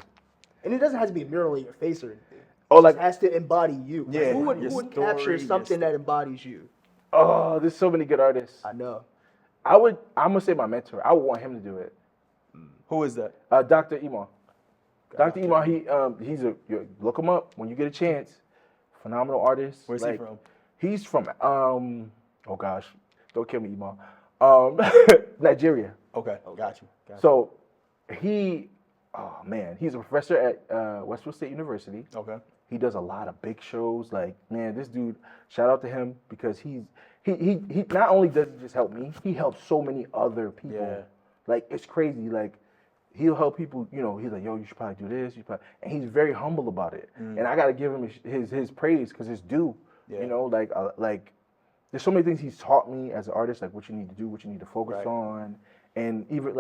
And it doesn't have to be a mural in your face or anything. Oh, like it has to embody you. Yeah. Who would capture something that embodies you? Oh, there's so many good artists. I know. I'm gonna say my mentor. I would want him to do it. Who is that? Dr. Imam. Dr. Imam, he's look him up when you get a chance. Phenomenal artist. Where's he from? He's from oh gosh, don't kill me, Imam. Nigeria. Okay, got you. So he's a professor at Westfield State University. Okay. He does a lot of big shows. Like, man, this dude, shout out to him because he not only does he just help me, he helps so many other people. Yeah. Like, it's crazy. Like, he'll help people, you know, he's like, yo, you should probably do this. And he's very humble about it. And I got to give him his praise because it's due. Yeah. You know, like there's so many things he's taught me as an artist, like what you need to do, what you need to focus on. And even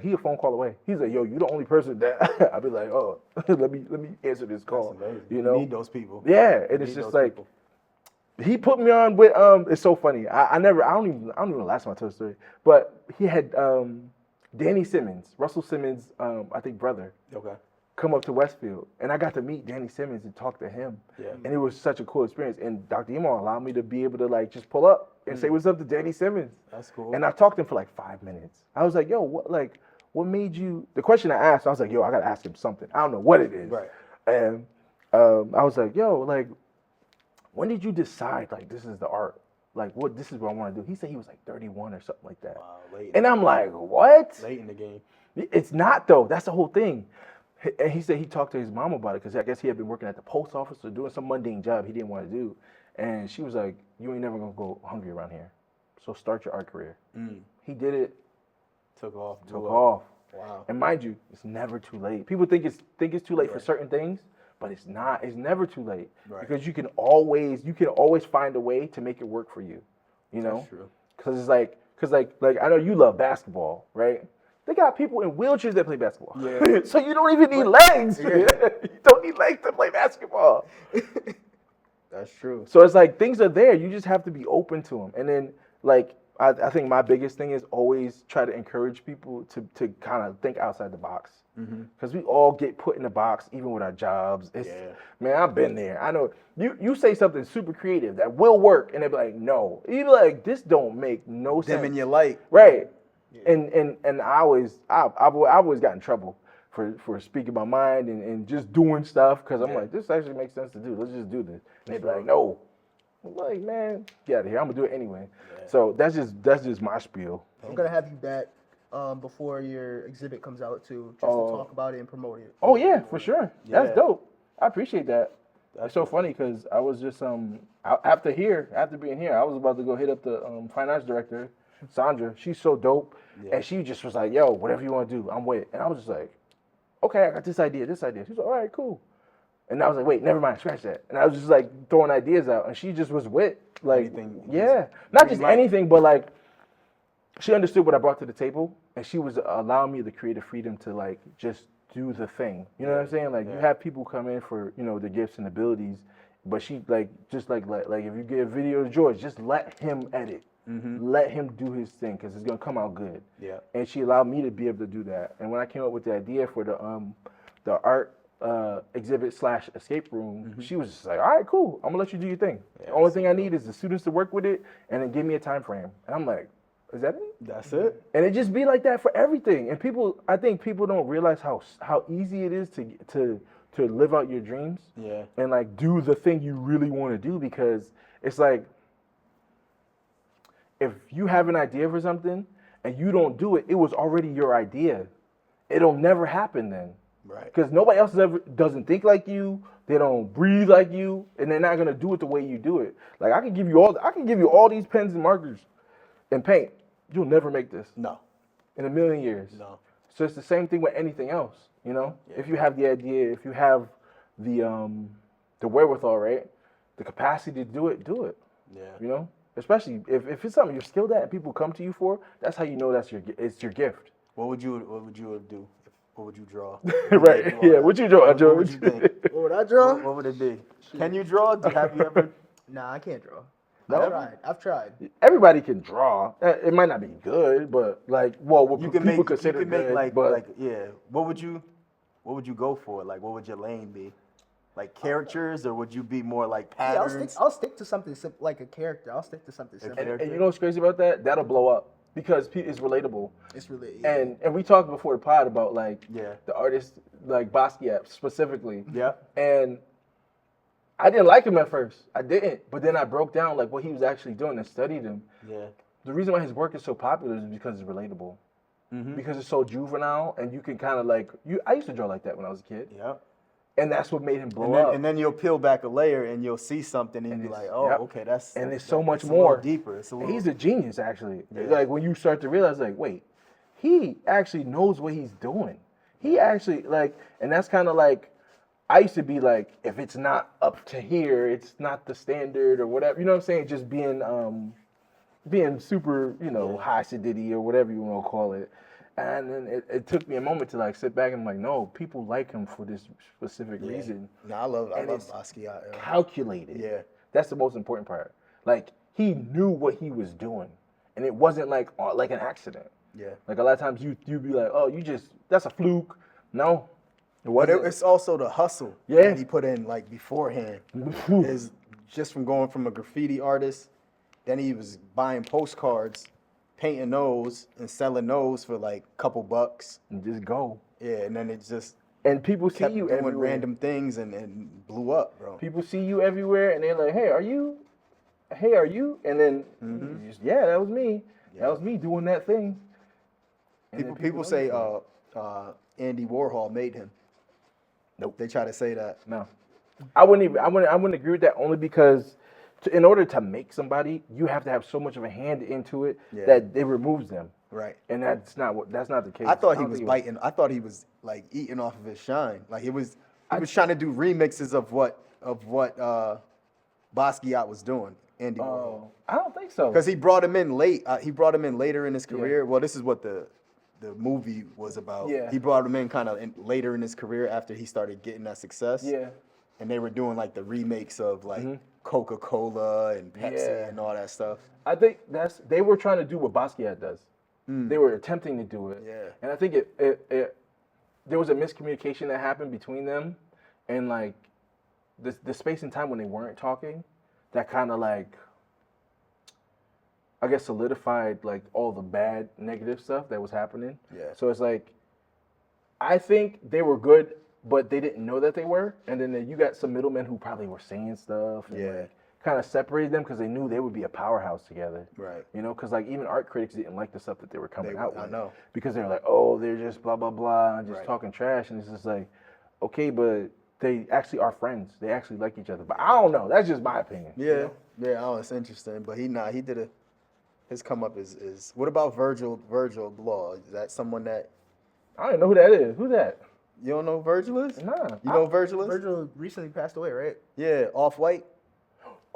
he a phone call away. He's like, yo, you the only person that I'll be like, oh, let me answer this call. You know, you need those people. Yeah, and it's just like people. He put me on with it's so funny. I don't even know the last time I told the story, but he had Danny Simmons, Russell Simmons, I think brother. Okay. Come up to Westfield, and I got to meet Danny Simmons and talk to him. Yeah. And it was such a cool experience. And Dr. Imam allowed me to be able to like just pull up and say what's up to Danny Simmons. That's cool. And I talked to him for like 5 minutes. I was like, yo, what made you? The question I asked, I was like, yo, I gotta ask him something. I don't know what it is. Right. And I was like, yo, like, when did you decide like this is the art? Like, this is what I want to do? He said he was like 31 or something like that. Wow, late. And I'm like, what? Late in the game. It's not though. That's the whole thing. And he said he talked to his mom about it because I guess he had been working at the post office or doing some mundane job he didn't want to do. And she was like, you ain't never going to go hungry around here. So start your art career. He did it. Took off. Wow. Wow. And mind you, it's never too late. People think it's too late for certain things, but it's not. It's never too late because you can always find a way to make it work for you. You know, that's true. Because like I know you love basketball, right? They got people in wheelchairs that play basketball. Yeah. So you don't even need legs. Yeah. You don't need legs to play basketball. That's true. So it's like things are there. You just have to be open to them. And then like I think my biggest thing is always try to encourage people to kind of think outside the box. Because we all get put in the box, even with our jobs. Man, I've been there. I know you say something super creative that will work, and they be like, no. You be like, this don't make no sense. Dim in your light. Right. Yeah. And I've always got in trouble for speaking my mind and just doing stuff because I'm like, this actually makes sense to do. Let's just do this. And they be like, no. I'm like, man, get out of here. I'm gonna do it anyway. Yeah. So that's just my spiel. I'm gonna have you back before your exhibit comes out too, just to talk about it and promote it. Oh yeah, for sure. Yeah. That's dope. I appreciate that. That's so funny because I was just after being here, I was about to go hit up the finance director, Sandra. She's so dope, and she just was like, "Yo, whatever you want to do, I'm with it." And I was just like, "Okay, I got this idea." She's like, "All right, cool." And I was like, "Wait, never mind, scratch that." And I was just like throwing ideas out, and she just was with like, not just anything, but like she understood what I brought to the table, and she was allowing me the creative freedom to like just do the thing. You know what I'm saying? Like you have people come in for the gifts and abilities, but she like just like if you get a video to George, just let him edit. Let him do his thing because it's gonna come out good. Yeah. And she allowed me to be able to do that. And when I came up with the idea for the art exhibit / escape room, she was just like, all right, cool. I'm gonna let you do your thing. The only thing I need is the students to work with it and then give me a time frame. And I'm like, is that it? That's it. And it just be like that for everything. And I think people don't realize how easy it is to live out your dreams. Yeah. And like do the thing you really want to do because it's like if you have an idea for something and you don't do it, it was already your idea. It'll never happen then. Right. Because nobody else doesn't think like you. They don't breathe like you, and they're not gonna do it the way you do it. Like I can give you all these pens and markers and paint. You'll never make this. No. In a million years. No. So it's the same thing with anything else. Yeah. If you have the idea, if you have the wherewithal, right, the capacity to do it. Yeah. Especially if it's something you're skilled at and people come to you for, that's how you know it's your gift. What would you do? What would you draw? Right. Yeah. What you draw, George? What would you think? What would I draw? What would it be? Can you draw? Have you ever? Nah, I can't draw. No? I've tried. Everybody can draw. It might not be good, but like, what you can people make, consider you can good. Make but yeah. What would you go for? Like, what would your lane be? Like characters, or would you be more like patterns? Yeah, I'll stick to something simple, like a character. I'll stick to something simple. And you know what's crazy about that? That'll blow up because it's relatable. It's really and we talked before the pod about like the artist like Basquiat specifically. Yeah. And I didn't like him at first. I didn't, but then I broke down like what he was actually doing and studied him. Yeah. The reason why his work is so popular is because it's relatable. Because it's so juvenile, and you can kind of like I used to draw like that when I was a kid. Yeah. And that's what made him blow up. And then you'll peel back a layer and you'll see something and you'll be like, oh, okay, that's... And it's so much more. Deeper. He's a genius, actually. Yeah. Like, when you start to realize, like, wait, he actually knows what he's doing. He actually, like, and that's kind of like, I used to be like, if it's not up to here, it's not the standard or whatever. You know what I'm saying? Just being super, high acidity or whatever you want to call it. And then it took me a moment to like sit back and I'm like, no, people like him for this specific reason. No, I love Basquiat. Calculated. Yeah. That's the most important part. Like he knew what he was doing. And it wasn't like an accident. Yeah. Like a lot of times you'd be like, oh, that's a fluke. No. It wasn't. But it's also the hustle that he put in like beforehand. Is just from going from a graffiti artist, then he was buying postcards, painting those and selling those for like a couple bucks. And just go. Yeah, and then it just... And people see you doing everywhere. Random things and blew up, bro. People see you everywhere and they're like, hey, are you? And then, that was me. Yeah. That was me doing that thing. People say Andy Warhol made him. Nope. They try to say that. No. I wouldn't agree with that only because in order to make somebody, you have to have so much of a hand into it that it removes them. Right. And that's not the case. I thought he was biting. I thought he was like eating off of his shine. Like it was He was trying to do remixes of what Basquiat was doing. Andy Warhol. I don't think so. Because he brought him in late. He brought him in later in his career. Yeah. Well, this is what the movie was about. Yeah. He brought him in kind of later in his career after he started getting that success. Yeah. And they were doing like the remakes of like Coca-Cola and Pepsi and all that stuff. I think they were trying to do what Basquiat does. They were attempting to do it. Yeah. And I think there was a miscommunication that happened between them, and like the space and time when they weren't talking, that kind of like, I guess, solidified like all the bad negative stuff that was happening. Yeah. So it's like, I think they were good, but they didn't know that they were, and then you got some middlemen who probably were saying stuff. And like, kind of separated them because they knew they would be a powerhouse together. Right. You know, because like even art critics didn't like the stuff that they were coming out with. I know. Because they were like, oh, they're just blah, blah, blah, and just talking trash. And it's just like, okay, but they actually are friends. They actually like each other. But I don't know. That's just my opinion. Yeah. You know? Yeah, oh, it's interesting. But he did his come up is what about Virgil Law? Is that someone that I don't even know who that is. Who's that? You don't know Virgil is? Nah. You know Virgil is? Virgil recently passed away, right? Yeah, Off-White.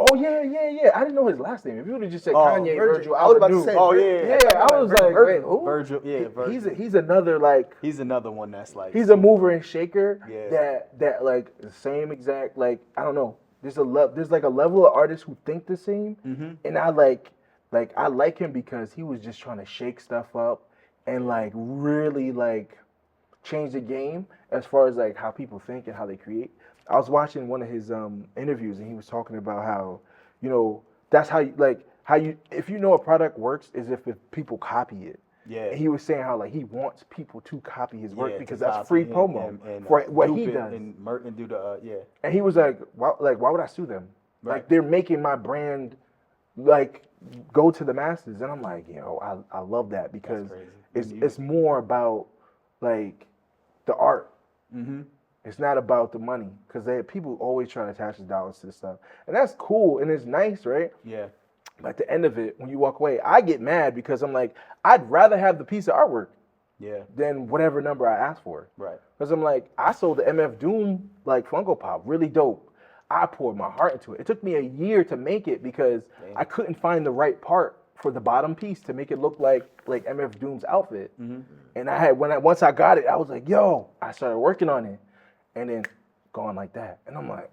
Oh yeah. I didn't know his last name. If you would have just said Kanye Virgil, I was about to say. Oh yeah. I was like, wait, who? Virgil. Yeah, Virgil. He's another like. He's another one that's like. He's a mover and shaker. Yeah. That like the same exact like I don't know. There's like a level of artists who think the same, and I like him because he was just trying to shake stuff up and like really like change the game as far as like how people think and how they create. I was watching one of his interviews and he was talking about how, you know, that's how you if you know a product works is if people copy it. Yeah. And he was saying how like he wants people to copy his work because that's copy free promo and for what he does. And Merton do the And he was like, why would I sue them? Right. Like they're making my brand like go to the masses. And I'm like, I love that because it's more about like the art. Mm-hmm. It's not about the money because people always try to attach the dollars to the stuff, and that's cool and it's nice, right? Yeah. But at the end of it, when you walk away, I get mad because I'm like, I'd rather have the piece of artwork, than whatever number I asked for, right? Because I'm like, I sold the MF Doom like Funko Pop, really dope. I poured my heart into it. It took me a year to make it because I couldn't find the right part for the bottom piece to make it look like MF Doom's outfit. Mm-hmm. And once I got it, I was like, I started working on it. And then going like that. And I'm like,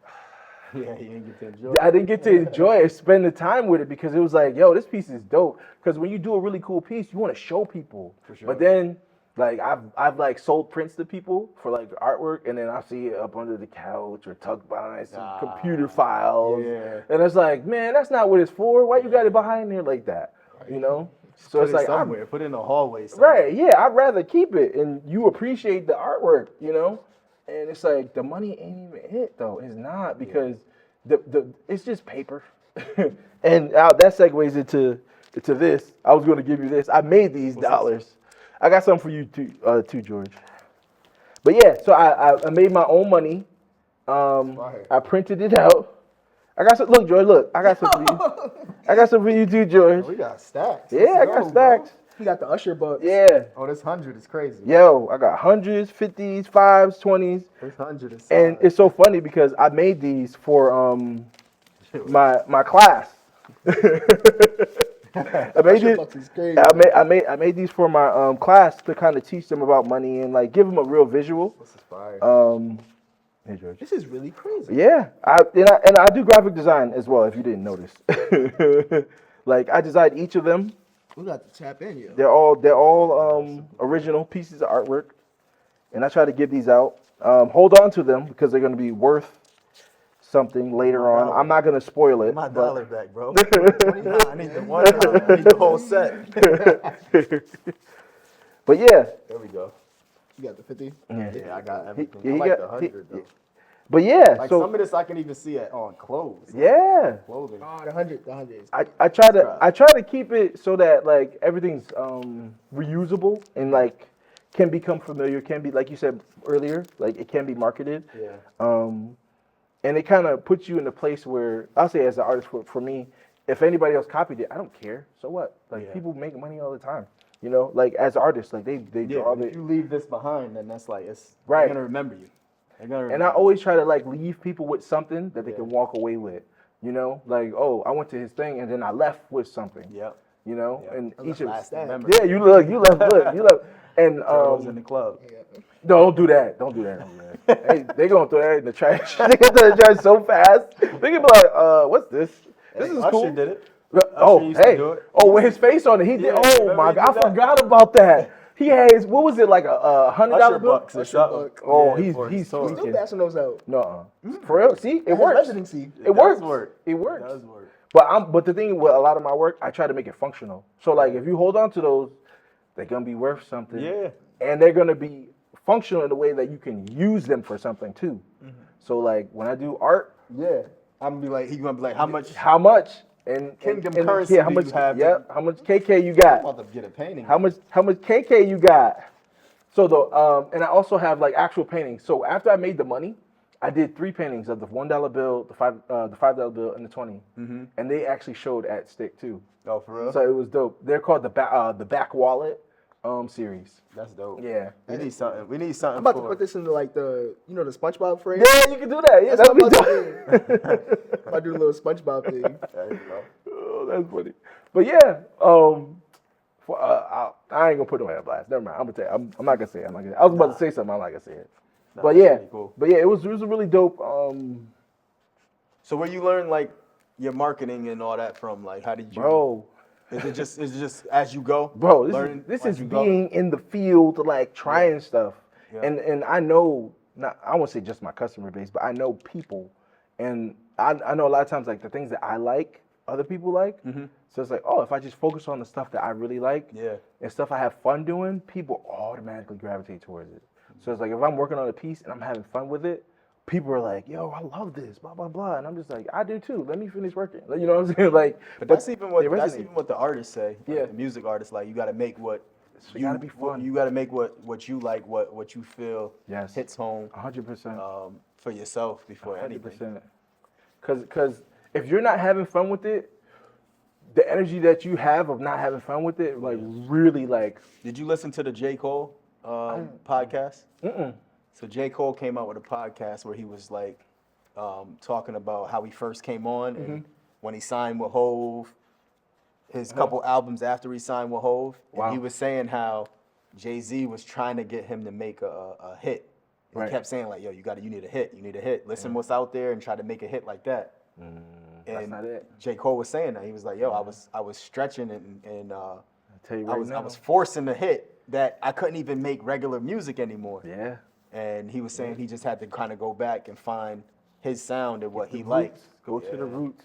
you didn't get to enjoy it. I didn't get to enjoy it, spend the time with it because it was like, this piece is dope. Because when you do a really cool piece, you want to show people. For sure. But then, like, I've like sold prints to people for like artwork, and then I see it up under the couch or tucked behind some computer files. Yeah. And it's like, man, that's not what it's for. Why you got it behind there like that? You know? So it's like somewhere. Put it in the hallway somewhere. Right, yeah, I'd rather keep it and you appreciate the artwork, you know? And it's like the money ain't even it though. It's not because the it's just paper. And that segues into this. I was going to give you this. I made these dollars. I got something for you too, George. But yeah, so I made my own money. I printed it out. I got some. Look, George. Look, I got some for you. I got some for you too, George. We got stacks. Yeah, I got stacks. Bro. You got the Usher bucks. Yeah. Oh, this 100 is crazy. Yo, I got 100s, 50s, 5s, 20s. This 100 is and it's so funny because I made these for my class. I made these for my class to kind of teach them about money and like give them a real visual. This is fire. Hey George. This is really crazy. Yeah, and I do graphic design as well. If you didn't notice, like I designed each of them. We got to tap in, yo. They're all original pieces of artwork, and I try to give these out. Hold on to them because they're going to be worth something later on. I'm not going to spoil it. My dollar back, bro. I need the $1. I need the whole set. But yeah. There we go. You got the 50? Yeah, I got everything. I like the 100 though. But yeah, like so some of this I can even see it on clothes. Yeah. Clothing. Oh, the 100. I try to keep it so that like everything's reusable and like can become familiar, can be like you said earlier, like it can be marketed. Yeah. And it kind of puts you in a place where I'll say as an artist for me, if anybody else copied it, I don't care. So what? Like people make money all the time. You know, like as artists, like they draw If you leave this behind, then that's like they're gonna remember you. And I always try to like leave people with something that they can walk away with. You know, like, oh, I went to his thing and then I left with something. Yep. You know, and each of yeah, you left, and Girls in the club. don't do that. Don't do that. Hey, they gonna throw that in the trash. They gonna throw the trash so fast. They gonna be like, what's this? This is Usher cool. did it. Oh, used to hey. do it. Oh, with his face on it. He did. Oh my God, I forgot about that. He has, what was it, like a $100 bill? Bucks or something. Oh, Yeah, he's Still tweaking. passing those out. No, for real. See, it His works. residency. It works. Work. It works. It does work. But the thing with a lot of my work, I try to make it functional. So like, if you hold on to those, they're gonna be worth something. Yeah. And they're gonna be functional in a way that you can use them for something too. So like, when I do art, Yeah. I'm gonna be like, he's gonna be like, how much? how much? And Kingdom and, currency yeah, how do much? you have? Yep. How much KK you got? I'm about to get a painting. How much KK you got? So and I also have like actual paintings. So after I made the money, I did 3 paintings of the $1 bill, the $5 bill, and the 20, and they actually showed at Stick too. Oh, for real? So it was dope. They're called the back wallet series. That's dope. Yeah. We need something. We need something. I'm about to put this into like the the SpongeBob frame. Yeah, you can do that. Yeah, That's that'd be what I'm dope. about to I do a little SpongeBob thing. There you go. Oh, that's funny. But yeah, I ain't gonna put no air blast. Never mind. I'm gonna tell you. I'm not gonna say it. I was about to say something. I'm not gonna say it. But yeah, cool. it was a really dope. So where you learn like your marketing and all that from? Like, how did you? Bro, Is it just as you go? Bro, Learning this as is you go? being in the field, like trying stuff. Yeah. And I know, I won't say just my customer base, but I know people. And I know a lot of times, like, the things that I like, other people like. So it's like, oh, if I just focus on the stuff that I really like and stuff I have fun doing, people automatically gravitate towards it. So it's like, if I'm working on a piece and I'm having fun with it, people are like, yo, I love this, blah, blah, blah. And I'm just like, I do too. Let me finish working. Like, you know what I'm saying? Like, But that's even what the artists say. Like, Yeah. the music artists, like, you got to make what It gotta be fun. You got to make what you like, what you feel hits home 100%. for yourself before anything. 100%. Because if you're not having fun with it, the energy that you have of not having fun with it, like, really, like. Did you listen to the J. Cole podcast? So J. Cole came out with a podcast where he was like talking about how he first came on and when he signed with Hove, his couple albums after he signed with Hove. And he was saying how Jay-Z was trying to get him to make a hit. And he kept saying like, yo, you need a hit. Listen what's out there and try to make a hit like that. That's not it. J. Cole was saying that. He was like, yo, I was stretching and Tell you I was forcing the hit that I couldn't even make regular music anymore. Yeah. And he was saying he just had to kind of go back and find his sound and what he liked. Go to the roots.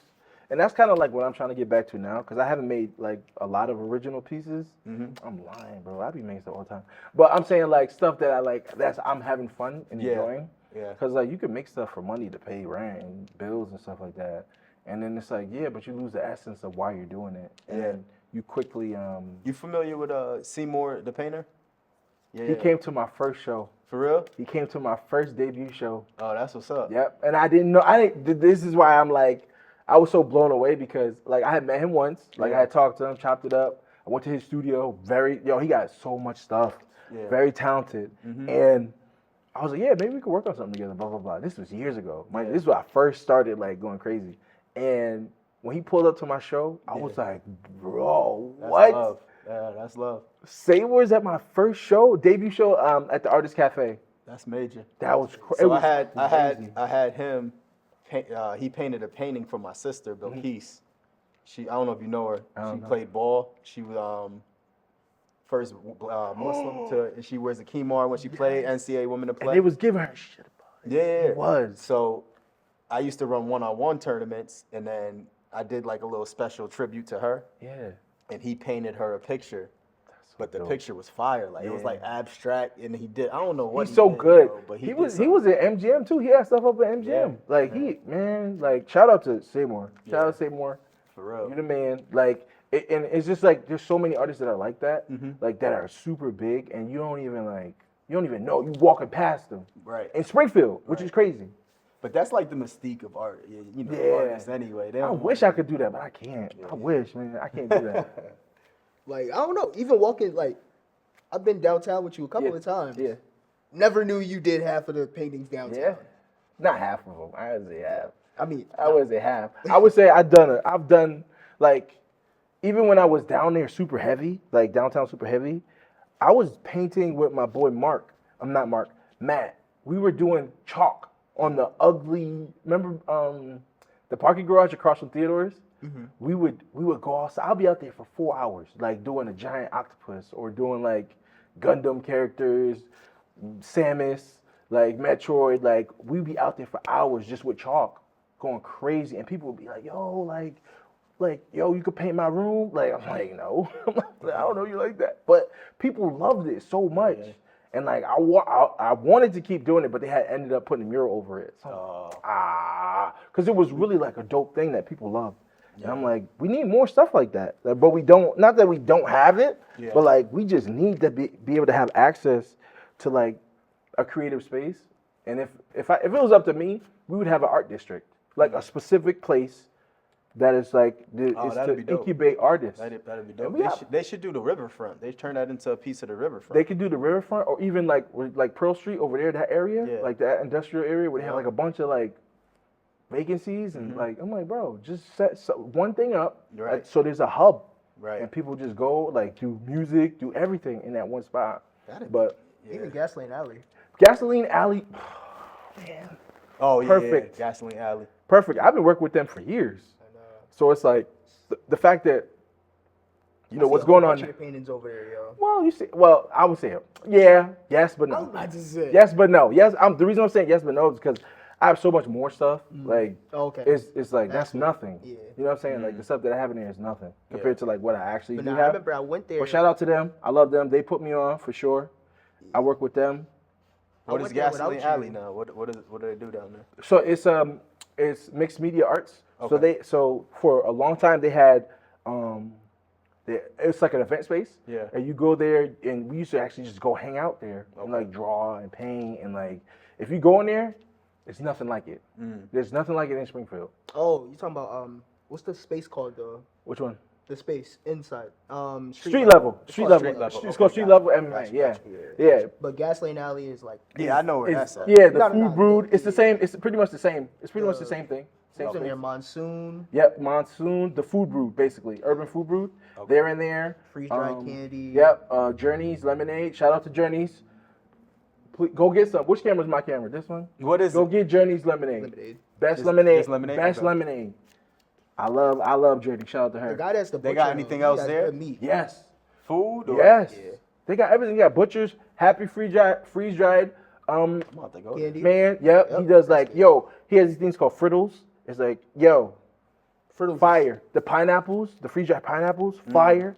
And that's kind of like what I'm trying to get back to now, because I haven't made like a lot of original pieces. I'm lying, bro. I be making stuff all the time. But I'm saying like stuff that I like, I'm having fun and enjoying. Yeah. Because like you can make stuff for money to pay rent and bills and stuff like that. And then it's like, yeah, but you lose the essence of why you're doing it. And then you quickly. You familiar with Seymour the painter? Yeah. He came to my first show. For real? He came to my first debut show. Oh, that's what's up. Yep. And I didn't know. This is why I'm like, I was so blown away because like I had met him once. Like I had talked to him, chopped it up. I went to his studio. He got so much stuff. Yeah. Very talented. And I was like, yeah, maybe we could work on something together. Blah blah blah. This was years ago. This is when I first started like going crazy. And when he pulled up to my show, I was like, bro, what? Love. Yeah, that's love. Seymour's at my first show, debut show, at the Artist Cafe. That's major. That was crazy. So I had him. He painted a painting for my sister, Bilquis. I don't know if you know her. She played ball. She was first Muslim and she wears a kimar when she played NCAA Women to Play. And they was giving her shit about it. Yeah, it was. So I used to run one-on-one tournaments, and then I did like a little special tribute to her. Yeah. And he painted her a picture. But the picture was fire. Like it was like abstract, and I don't know what he's so good. Bro, but he was at MGM too. He had stuff up at MGM. Like shout out to Seymour. Shout out to Seymour. For real. You the man. Like and it's just like there's so many artists that are like that, like that are super big, and you don't even know. You walking past them. Right. In Springfield, which is crazy. But that's like the mystique of art. Artists anyway. I wish I could do that, but I can't. I wish, man. I can't do that. Like, I don't know. Even walking, like, I've been downtown with you a couple of times. Yeah. never knew you did half of the paintings downtown. Yeah, not half of them. I would say half. I mean, I would say half. I would say I've done like, even when I was down there super heavy, like downtown super heavy, I was painting with my boy Mark. I'm not Mark, Matt. We were doing chalk on the ugly. Remember the parking garage across from Theodore's? Mm-hmm. We would go outside. I'll be out there for 4 hours, like doing a giant octopus or doing like Gundam characters, Samus, like Metroid. Like we'd be out there for hours just with chalk, going crazy, and people would be like, "Yo, like, yo, you could paint my room." Like I'm like, no, I don't know you like that, but people loved it so much. Yeah. And like I wanted to keep doing it, but they had ended up putting a mural over it. So, because it was really like a dope thing that people loved. Yeah. And I'm like, we need more stuff like that. But we don't. Not that we don't have it, but like we just need to be able to have access to like a creative space. And if it was up to me, we would have an art district, like a specific place that is like is to incubate artists. That'd be dope. They should do the riverfront. They turn that into a piece of the riverfront. They could do the riverfront, or even like Pearl Street over there, that area, like that industrial area where they have like a bunch of like vacancies, and like I'm like, bro, just set one thing up, right? So there's a hub, right? And people just go like do music, do everything in that one spot. Even Gasoline Alley. Gasoline Alley, man. Oh yeah, perfect. Gasoline Alley. Perfect. I've been working with them for years. So it's like the fact that what's going on. Your paintings over there, yo. Well, you see, I would say yes, but no. I was about to say yes, but no. Yes, the reason I'm saying yes, but no is because I have so much more stuff. Like, it's like that's nothing. Yeah. You know what I'm saying? Like the stuff that I have in there is nothing compared to like what I actually do have. I remember I went there. But shout out to them. I love them. They put me on for sure. I work with them. What is Gasoline Alley now? What do they do down there? So it's mixed media arts. Okay. So for a long time they had it's like an event space. Yeah. And you go there, and we used to actually just go hang out there and like draw and paint, and like if you go in there, it's nothing like it. There's nothing like it in Springfield. Oh, you talking about what's the space called though? Which one? The space inside. Street level. Street level. It's called street level MMA. Yeah. But Gasoline Alley is like. Yeah, I know where that's at. Yeah, the food brewed. It's the same. It's pretty much the same. It's pretty much the same thing. What's in there? Monsoon. Yep, Monsoon. The food brewed, basically. Urban food brewed. Okay. They're in there. Freeze dried candy. Yep. Journeys Lemonade. Shout out to Journeys. Please, go get some. Which camera is my camera? This one. What is? Go get Journeys Lemonade. Best lemonade. Best lemonade. I love Journey. Shout out to her. The guy that's the butcher. They got anything else there? Meat. Yes. Food? Or? Yes. Yeah. They got everything. They got butchers, happy freeze dried. Candy. Man, yep. He does like, he has these things called frittles. It's like, frittles. Fire. The pineapples, the freeze dried pineapples, fire.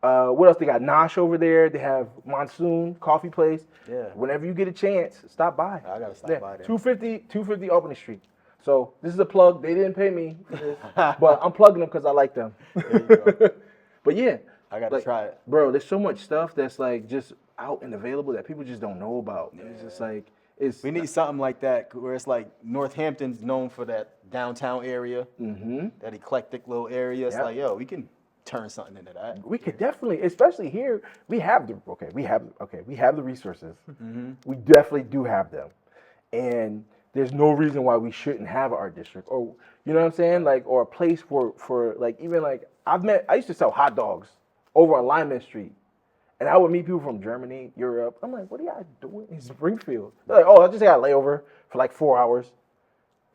What else? They got Nosh over there. They have Monsoon Coffee Place. Yeah. Whenever you get a chance, stop by. I gotta stop by there. 250 Albany Street. So this is a plug. They didn't pay me for this, but I'm plugging them because I like them. There you go. But yeah, I gotta try it, bro. There's so much stuff that's like just out and available that people just don't know about. Yeah. It's just like we need something like that where it's like Northampton's known for that downtown area, that eclectic little area. It's like, we can turn something into that. We could definitely, especially here, we have the resources. We definitely do have them, and there's no reason why we shouldn't have an art district, or you know what I'm saying, like, or a place for like, even like I used to sell hot dogs over on Lyman Street, and I would meet people from Germany, Europe. I'm like, what are y'all doing in Springfield? They're like, oh, I just got a layover for like 4 hours,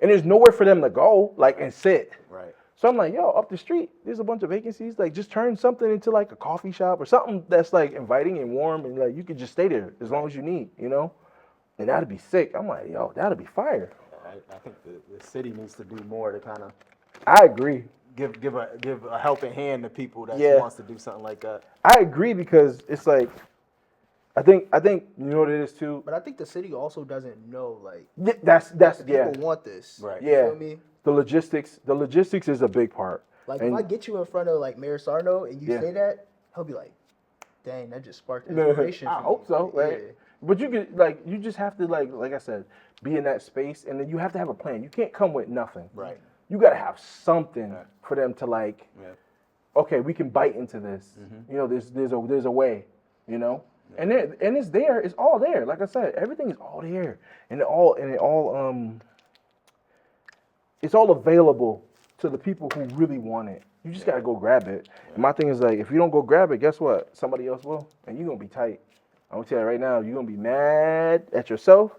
and there's nowhere for them to go, like, and sit. Right. So I'm like, up the street, there's a bunch of vacancies. Like, just turn something into like a coffee shop or something that's like inviting and warm, and like you could just stay there as long as you need, And that'd be sick. I'm like, that'd be fire. I think the city needs to do more to kind of. I agree. Give a helping hand to people that wants to do something like that. I agree because it's like, I think you know what it is too. But I think the city also doesn't know like. That's people want this. Right. Yeah. You feel me? The logistics is a big part. Like if I get you in front of like Mayor Sarno and you say that, he'll be like, dang, that just sparked inspiration. I hope so, right? Yeah. But you just have to like I said, be in that space, and then you have to have a plan. You can't come with nothing. Right. You got to have something for them to like. Yeah. Okay, we can bite into this. There's a way. And it's there. It's all there. Like I said, everything is all there, it's all available to the people who really want it. You just gotta go grab it. And my thing is like, if you don't go grab it, guess what? Somebody else will, and you're gonna be tight. I'm gonna tell you right now, you're gonna be mad at yourself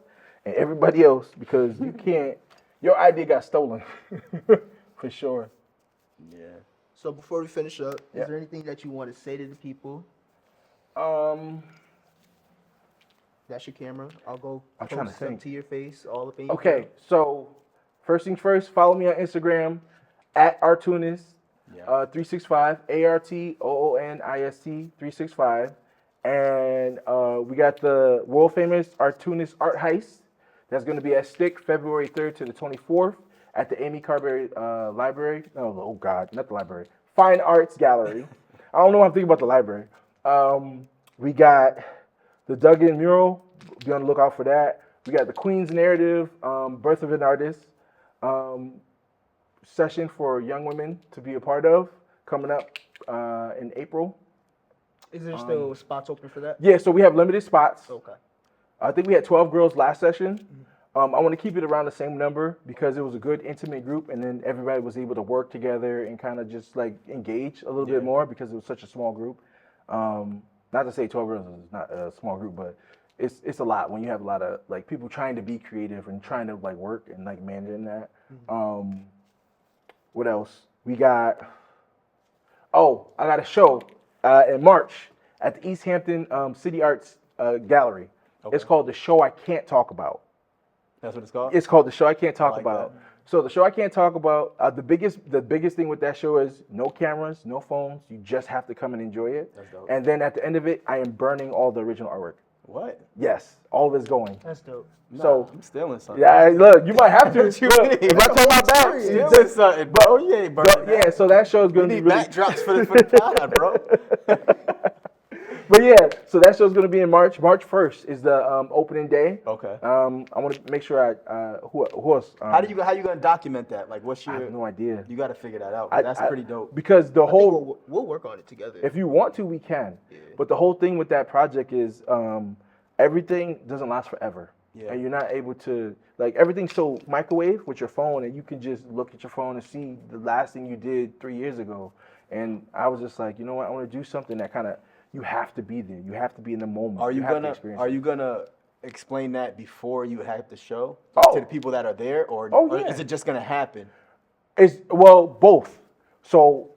and everybody else because you can't. Your idea got stolen, for sure. Yeah. So before we finish up, is there anything that you want to say to the people? That's your camera. I'll go. I'm trying to think. To your face, all up in your Okay, camera. so first things first, follow me on Instagram at Artunis 365 ARTOONIST 365, and we got the world famous Artunis Art Heist. That's going to be at Stick February 3rd to the 24th at the Amy Carberry Library. Oh God, not the library. Fine Arts Gallery. I don't know what I'm thinking about the library. We got the Duggan mural. Be on the lookout for that. We got the Queen's Narrative, Birth of an Artist session for young women to be a part of coming up in April. Is there still spots open for that? Yeah, so we have limited spots. Okay. I think we had 12 girls last session. I want to keep it around the same number because it was a good intimate group, and then everybody was able to work together and kind of just like engage a little bit more because it was such a small group. Not to say 12 girls is not a small group, but it's a lot when you have a lot of like people trying to be creative and trying to like work and like managing that. What else? We got. Oh, I got a show in March at the East Hampton City Arts Gallery. Okay. It's called The Show I Can't Talk About. That's what it's called? It's called The Show I Can't Talk like About. That. So The Show I Can't Talk About, the biggest thing with that show is no cameras, no phones. You just have to come and enjoy it. That's dope. And then at the end of it, I am burning all the original artwork. What? Yes, all of it's going. That's dope. So I'm stealing something. Yeah, look, you might have to. What you look, mean? if I turn my back, You did something, bro. You ain't burning that. yeah. So that show's gonna We be need really. backdrops for the pod, bro. But yeah, so that show's gonna be in March. March 1st is the opening day. Okay. I want to make sure who else? How you gonna document that? Like, what's your? I have no idea. You got to figure that out. That's pretty dope. Because the I think whole. we'll work on it together. If you want to, we can. Yeah. But the whole thing with that project is everything doesn't last forever. Yeah. And you're not able to, like, everything's so microwave with your phone, and you can just look at your phone and see the last thing you did 3 years ago. And I was just like, you know what, I want to do something that kind of, you have to be there. You have to be in the moment. Are you gonna gonna explain that before you have the show Oh. to the people that are there, or yeah. is it just gonna happen? It's, well, both. So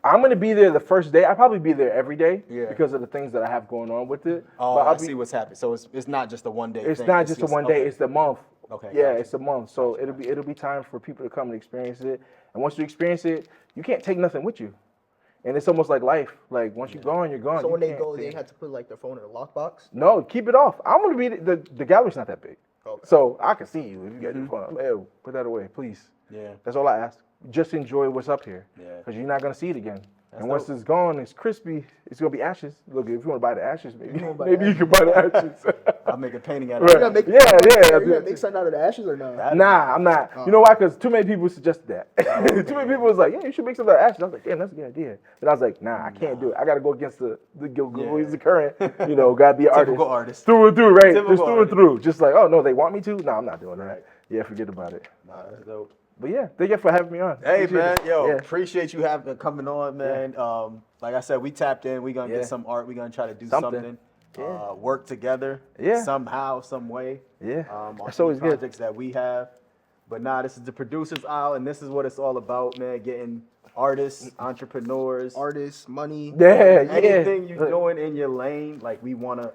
I'm going to be there the first day. I'll probably be there every day because of the things that I have going on with it. Oh, but I see what's happening. So it's not just a one day. It's not just a one day. It's the month. Okay. Yeah, gotcha. it's a month. So it'll be time for people to come and experience it. And once you experience it, you can't take nothing with you. And it's almost like life. Like once you're gone, you're gone. So when You they can't go, take they have to put like their phone in a lockbox. No, keep it off. I'm gonna be the gallery's not that big, Okay. so I can see you if you got your phone. I'm like, hey, put that away, please. Yeah. That's all I ask. Just enjoy what's up here. Yeah. Because you're not gonna see it again. That's and once dope. it's gone, it's crispy. It's gonna be ashes. Look, if you want to buy the ashes, maybe wanna buy maybe the you can buy the ashes. I'll make a painting out of Right. it. You gonna make Yeah, yeah. You gonna make something out of the ashes or not? Nah, I'm not. You know why? Because too many people suggested that. Too many people was like, yeah, you should make some of the ashes. I was like, damn, that's a good idea. And I was like, nah, I can't do it. I got to go against the current, got to be an artist. Typical artist. Through and through, right? Typical Just through and artist. through. Just like, oh, no, they want me to? No, I'm not doing that. Right. Yeah, forget about it. Nah, that's dope. But yeah, thank you for having me on. Hey Appreciate man, it. yo, Yeah. appreciate you coming on, man. Like I said, we tapped in. We gonna Yeah. get some art. We gonna try to do Something. something. Yeah. Work together. Yeah. Somehow, some way. Yeah, On that's some always good. projects that we have. But nah, this is the producers aisle, and this is what it's all about, man. Getting artists, entrepreneurs, Artists, money. Yeah, yeah. anything you're doing in your lane, like we wanna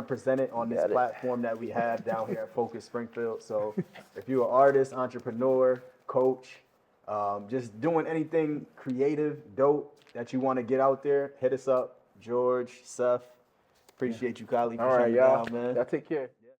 present it on this Got it. platform that we have down here at Focus Springfield. So if you're an artist, entrepreneur, coach, just doing anything creative, dope that you want to get out there, hit us up. George, Seth, appreciate you, Kahli, for All right, shutting y'all. down, man. Y'all take care.